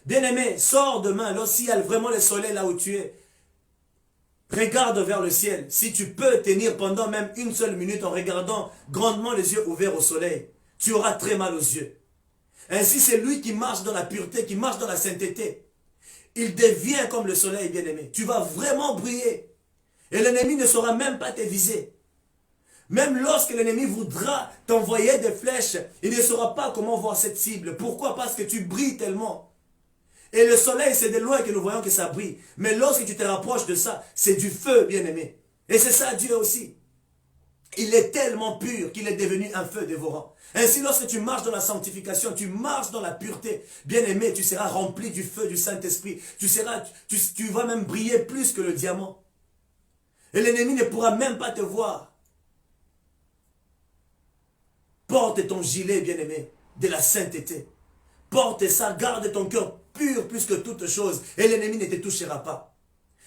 Bien-aimé, sors demain, lorsqu'il y a vraiment le soleil là où tu es. Regarde vers le ciel. Si tu peux tenir pendant même une seule minute en regardant grandement les yeux ouverts au soleil, tu auras très mal aux yeux. Ainsi, c'est lui qui marche dans la pureté, qui marche dans la sainteté. Il devient comme le soleil, bien-aimé. Tu vas vraiment briller. Et l'ennemi ne saura même pas te viser. Même lorsque l'ennemi voudra t'envoyer des flèches, il ne saura pas comment voir cette cible. Pourquoi? Parce que tu brilles tellement. Et le soleil, c'est de loin que nous voyons que ça brille. Mais lorsque tu te rapproches de ça, c'est du feu, bien-aimé. Et c'est ça Dieu aussi. Il est tellement pur qu'il est devenu un feu dévorant. Ainsi, lorsque tu marches dans la sanctification, tu marches dans la pureté, bien-aimé, tu seras rempli du feu du Saint-Esprit. Tu vas même briller plus que le diamant. Et l'ennemi ne pourra même pas te voir. Porte ton gilet, bien-aimé, de la sainteté. Porte ça, garde ton cœur pur plus que toute chose. Et l'ennemi ne te touchera pas.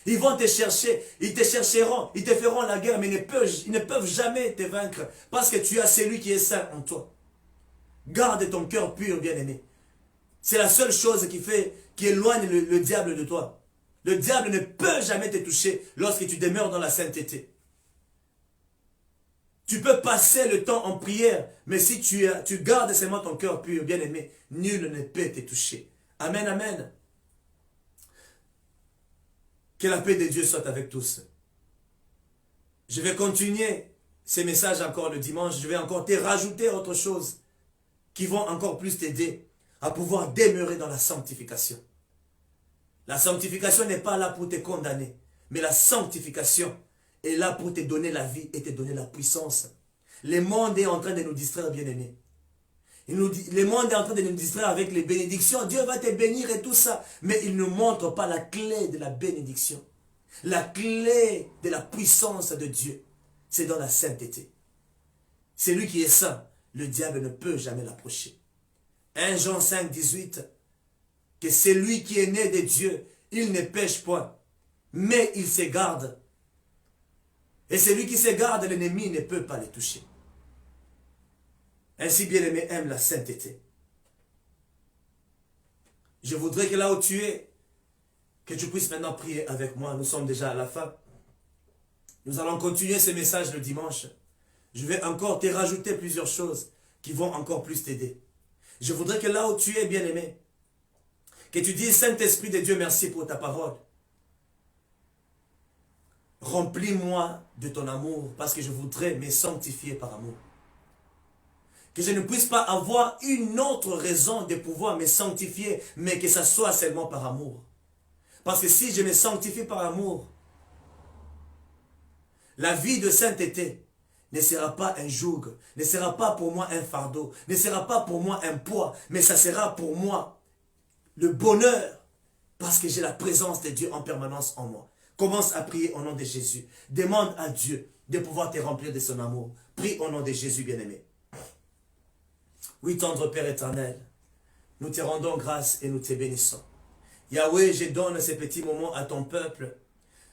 Ils vont te chercher, ils te chercheront, ils te feront la guerre, mais ils ne peuvent jamais te vaincre. Parce que tu as celui qui est saint en toi. Garde ton cœur pur, bien-aimé. C'est la seule chose qui éloigne le diable de toi. Le diable ne peut jamais te toucher lorsque tu demeures dans la sainteté. Tu peux passer le temps en prière, mais si tu gardes seulement ton cœur pur, bien-aimé, nul ne peut te toucher. Amen, amen. Que la paix de Dieu soit avec tous. Je vais continuer ces messages encore le dimanche. Je vais encore te rajouter autre chose qui vont encore plus t'aider à pouvoir demeurer dans la sanctification. La sanctification n'est pas là pour te condamner, mais la sanctification est là pour te donner la vie et te donner la puissance. Le monde est en train de nous distraire, bien-aimés. Le monde est en train de nous distraire avec les bénédictions. Dieu va te bénir et tout ça. Mais il ne nous montre pas la clé de la bénédiction. La clé de la puissance de Dieu. C'est dans la sainteté. C'est lui qui est saint. Le diable ne peut jamais l'approcher. 1 Jean 5, 18. Que c'est lui qui est né de Dieu. Il ne pêche point. Mais il se garde. Et celui qui se garde, l'ennemi ne peut pas le toucher. Ainsi, bien-aimé, aime la sainteté. Je voudrais que là où tu es, que tu puisses maintenant prier avec moi. Nous sommes déjà à la fin. Nous allons continuer ce message le dimanche. Je vais encore te rajouter plusieurs choses qui vont encore plus t'aider. Je voudrais que là où tu es, bien-aimé, que tu dises, Saint-Esprit de Dieu, merci pour ta parole. Remplis-moi de ton amour parce que je voudrais me sanctifier par amour. Que je ne puisse pas avoir une autre raison de pouvoir me sanctifier, mais que ça soit seulement par amour. Parce que si je me sanctifie par amour, la vie de sainteté ne sera pas un joug, ne sera pas pour moi un fardeau, ne sera pas pour moi un poids, mais ça sera pour moi le bonheur, parce que j'ai la présence de Dieu en permanence en moi. Commence à prier au nom de Jésus. Demande à Dieu de pouvoir te remplir de son amour. Prie au nom de Jésus, bien-aimé. Oui, tendre Père éternel, nous te rendons grâce et nous te bénissons. Yahweh, je donne ces petits moments à ton peuple.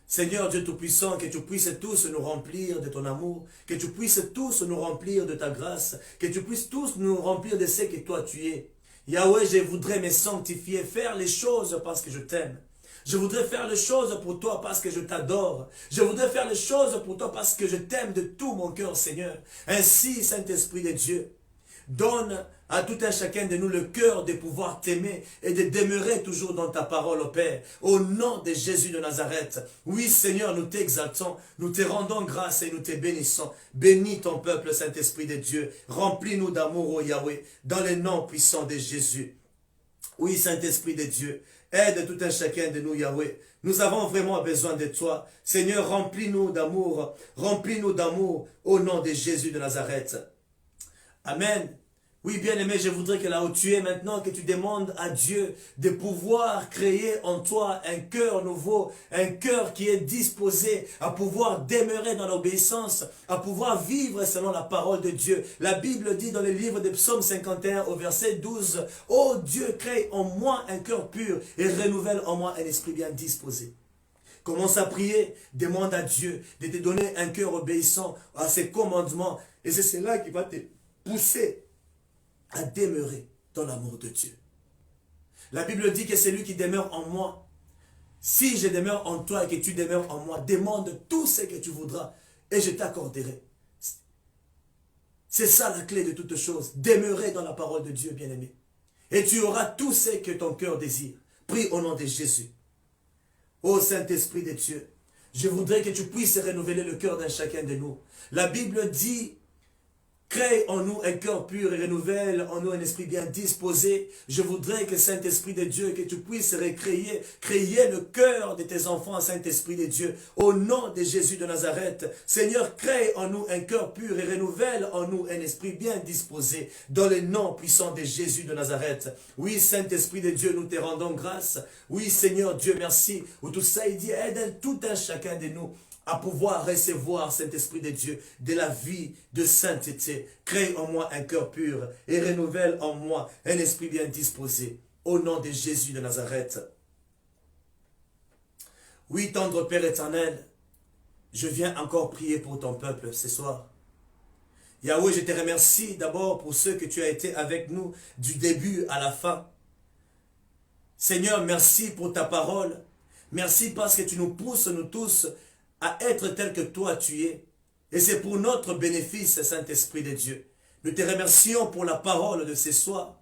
Seigneur Dieu Tout-Puissant, que tu puisses tous nous remplir de ton amour, que tu puisses tous nous remplir de ta grâce, que tu puisses tous nous remplir de ce que toi tu es. Yahweh, je voudrais me sanctifier, faire les choses parce que je t'aime. Je voudrais faire les choses pour toi parce que je t'adore. Je voudrais faire les choses pour toi parce que je t'aime de tout mon cœur, Seigneur. Ainsi, Saint-Esprit de Dieu, donne à tout un chacun de nous le cœur de pouvoir t'aimer et de demeurer toujours dans ta parole, ô Père. Au nom de Jésus de Nazareth. Oui, Seigneur, nous t'exaltons, nous te rendons grâce et nous te bénissons. Bénis ton peuple, Saint-Esprit de Dieu. Remplis-nous d'amour, ô Yahweh, dans le nom puissant de Jésus. Oui, Saint-Esprit de Dieu, aide tout un chacun de nous, Yahweh. Nous avons vraiment besoin de toi. Seigneur, remplis-nous d'amour au nom de Jésus de Nazareth. Amen. Oui, bien-aimé, je voudrais que là où tu es maintenant, que tu demandes à Dieu de pouvoir créer en toi un cœur nouveau, un cœur qui est disposé à pouvoir demeurer dans l'obéissance, à pouvoir vivre selon la parole de Dieu. La Bible dit dans le livre de Psaume 51 au verset 12, « Ô Dieu, crée en moi un cœur pur et renouvelle en moi un esprit bien disposé. » Commence à prier, demande à Dieu de te donner un cœur obéissant à ses commandements. Et c'est cela qui va te pousser à demeurer dans l'amour de Dieu. La Bible dit que c'est lui qui demeure en moi. Si je demeure en toi et que tu demeures en moi, demande tout ce que tu voudras et je t'accorderai. C'est ça la clé de toutes choses. Demeurer dans la parole de Dieu, bien-aimé. Et tu auras tout ce que ton cœur désire. Prie au nom de Jésus. Ô Saint-Esprit de Dieu, je voudrais que tu puisses renouveler le cœur d'un chacun de nous. La Bible dit, crée en nous un cœur pur et renouvelle en nous un esprit bien disposé. Je voudrais que Saint-Esprit de Dieu, que tu puisses créer le cœur de tes enfants, Saint-Esprit de Dieu, au nom de Jésus de Nazareth. Seigneur, crée en nous un cœur pur et renouvelle en nous un esprit bien disposé, dans le nom puissant de Jésus de Nazareth. Oui, Saint-Esprit de Dieu, nous te rendons grâce. Oui, Seigneur Dieu, merci. Où tout ça, il dit, aide tout un chacun de nous à pouvoir recevoir, Saint-Esprit de Dieu, de la vie de sainteté. Crée en moi un cœur pur et renouvelle en moi un esprit bien disposé. Au nom de Jésus de Nazareth. Oui, tendre Père éternel, je viens encore prier pour ton peuple ce soir. Yahweh, je te remercie d'abord pour ce que tu as été avec nous du début à la fin. Seigneur, merci pour ta parole. Merci parce que tu nous pousses, nous tous, à être tel que toi tu es. Et c'est pour notre bénéfice, Saint-Esprit de Dieu. Nous te remercions pour la parole de ce soir.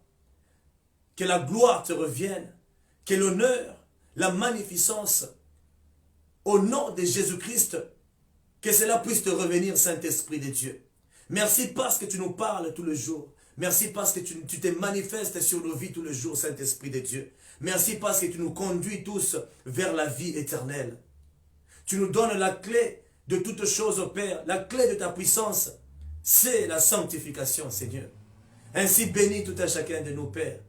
Que la gloire te revienne, que l'honneur, la magnificence, au nom de Jésus-Christ, que cela puisse te revenir, Saint-Esprit de Dieu. Merci parce que tu nous parles tout le jour. Merci parce que tu te manifestes sur nos vies tout le jour, Saint-Esprit de Dieu. Merci parce que tu nous conduis tous vers la vie éternelle. Tu nous donnes la clé de toutes choses, au Père. La clé de ta puissance, c'est la sanctification, Seigneur. Ainsi, bénis tout un chacun de nos pères.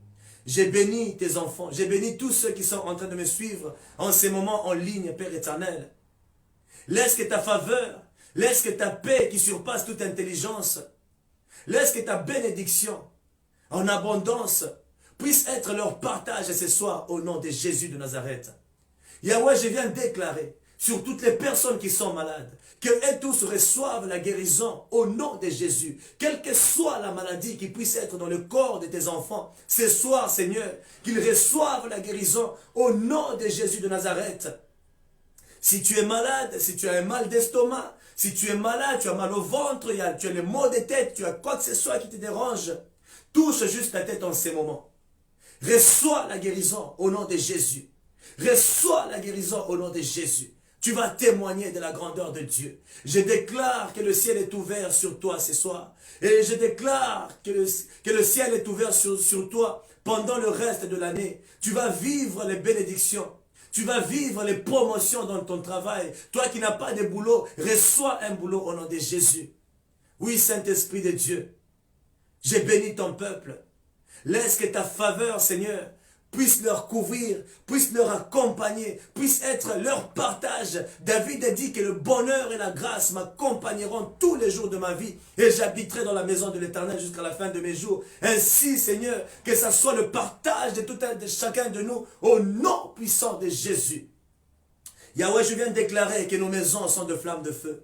J'ai béni tes enfants. J'ai béni tous ceux qui sont en train de me suivre en ces moments en ligne, Père éternel. Laisse que ta faveur, laisse que ta paix qui surpasse toute intelligence, laisse que ta bénédiction en abondance puisse être leur partage ce soir au nom de Jésus de Nazareth. Yahweh, je viens déclarer sur toutes les personnes qui sont malades, qu'elles tous reçoivent la guérison au nom de Jésus. Quelle que soit la maladie qui puisse être dans le corps de tes enfants, ce soir, Seigneur, qu'ils reçoivent la guérison au nom de Jésus de Nazareth. Si tu es malade, si tu as un mal d'estomac, si tu es malade, tu as mal au ventre, tu as le maux de tête, tu as quoi que ce soit qui te dérange, touche juste la tête en ces moments. Reçois la guérison au nom de Jésus. Reçois la guérison au nom de Jésus. Tu vas témoigner de la grandeur de Dieu. Je déclare que le ciel est ouvert sur toi ce soir. Et je déclare que le ciel est ouvert sur toi pendant le reste de l'année. Tu vas vivre les bénédictions. Tu vas vivre les promotions dans ton travail. Toi qui n'as pas de boulot, reçois un boulot au nom de Jésus. Oui, Saint-Esprit de Dieu, j'ai béni ton peuple. Laisse que ta faveur, Seigneur, puisse leur couvrir, puisse leur accompagner, puisse être leur partage. David a dit que le bonheur et la grâce m'accompagneront tous les jours de ma vie et j'habiterai dans la maison de l'Éternel jusqu'à la fin de mes jours. Ainsi, Seigneur, que ça soit le partage de chacun de nous au nom puissant de Jésus. Yahweh, je viens de déclarer que nos maisons sont de flammes de feu.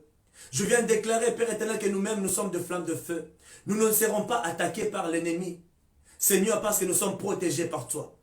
Je viens de déclarer, Père éternel, que nous-mêmes, nous sommes de flammes de feu. Nous ne serons pas attaqués par l'ennemi. Seigneur, parce que nous sommes protégés par toi.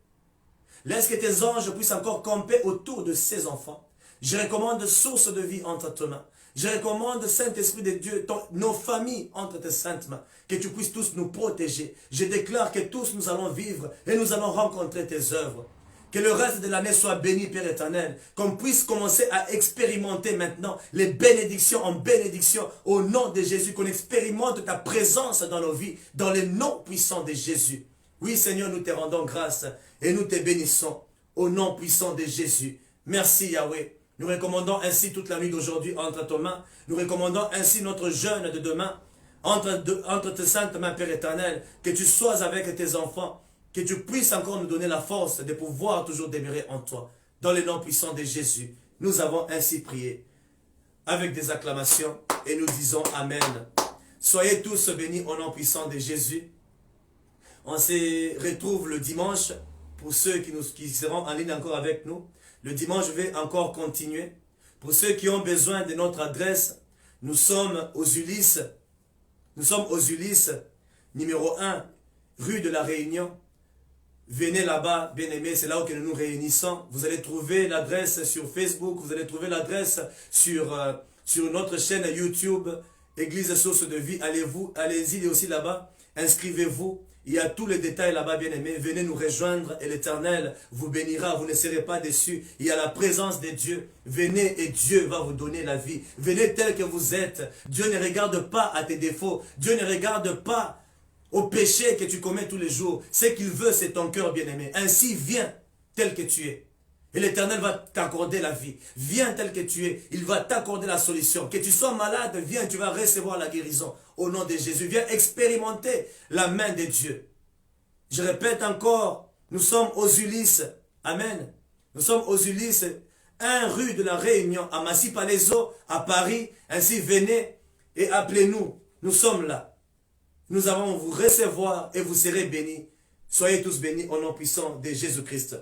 Laisse que tes anges puissent encore camper autour de ces enfants. Je recommande source de vie entre tes mains. Je recommande, Saint-Esprit de Dieu, nos familles entre tes saintes mains. Que tu puisses tous nous protéger. Je déclare que tous nous allons vivre et nous allons rencontrer tes œuvres. Que le reste de l'année soit béni, Père éternel. Qu'on puisse commencer à expérimenter maintenant les bénédictions en bénédiction au nom de Jésus. Qu'on expérimente ta présence dans nos vies, dans le nom puissant de Jésus. Oui, Seigneur, nous te rendons grâce et nous te bénissons au nom puissant de Jésus. Merci, Yahweh. Nous recommandons ainsi toute la nuit d'aujourd'hui entre tes mains. Nous recommandons ainsi notre jeûne de demain entre tes saintes mains, Père éternel, que tu sois avec tes enfants, que tu puisses encore nous donner la force de pouvoir toujours demeurer en toi. Dans le nom puissant de Jésus, nous avons ainsi prié avec des acclamations et nous disons Amen. Soyez tous bénis au nom puissant de Jésus. On se retrouve le dimanche pour ceux qui seront en ligne encore avec nous. Le dimanche, je vais encore continuer. Pour ceux qui ont besoin de notre adresse, nous sommes aux Ulysses. Nous sommes aux Ulysses, numéro 1, rue de la Réunion. Venez là-bas, bien-aimés, c'est là où nous nous réunissons. Vous allez trouver l'adresse sur Facebook, vous allez trouver l'adresse sur notre chaîne YouTube, Église Source de Vie. Allez-y aussi là-bas, inscrivez-vous. Il y a tous les détails là-bas, bien-aimés. Venez nous rejoindre et l'Éternel vous bénira. Vous ne serez pas déçus. Il y a la présence de Dieu. Venez et Dieu va vous donner la vie. Venez tel que vous êtes. Dieu ne regarde pas à tes défauts. Dieu ne regarde pas au péché que tu commets tous les jours. Ce qu'il veut, c'est ton cœur, bien-aimé. Ainsi, viens tel que tu es. Et l'Éternel va t'accorder la vie. Viens tel que tu es. Il va t'accorder la solution. Que tu sois malade, viens, tu vas recevoir la guérison. Au nom de Jésus, viens expérimenter la main de Dieu. Je répète encore, nous sommes aux Ulysses. Amen. Nous sommes aux Ulysses, 1 rue de la Réunion, à Massy-Palaiseau, à Paris. Ainsi, venez et appelez-nous. Nous sommes là. Nous allons vous recevoir et vous serez bénis. Soyez tous bénis au nom puissant de Jésus-Christ.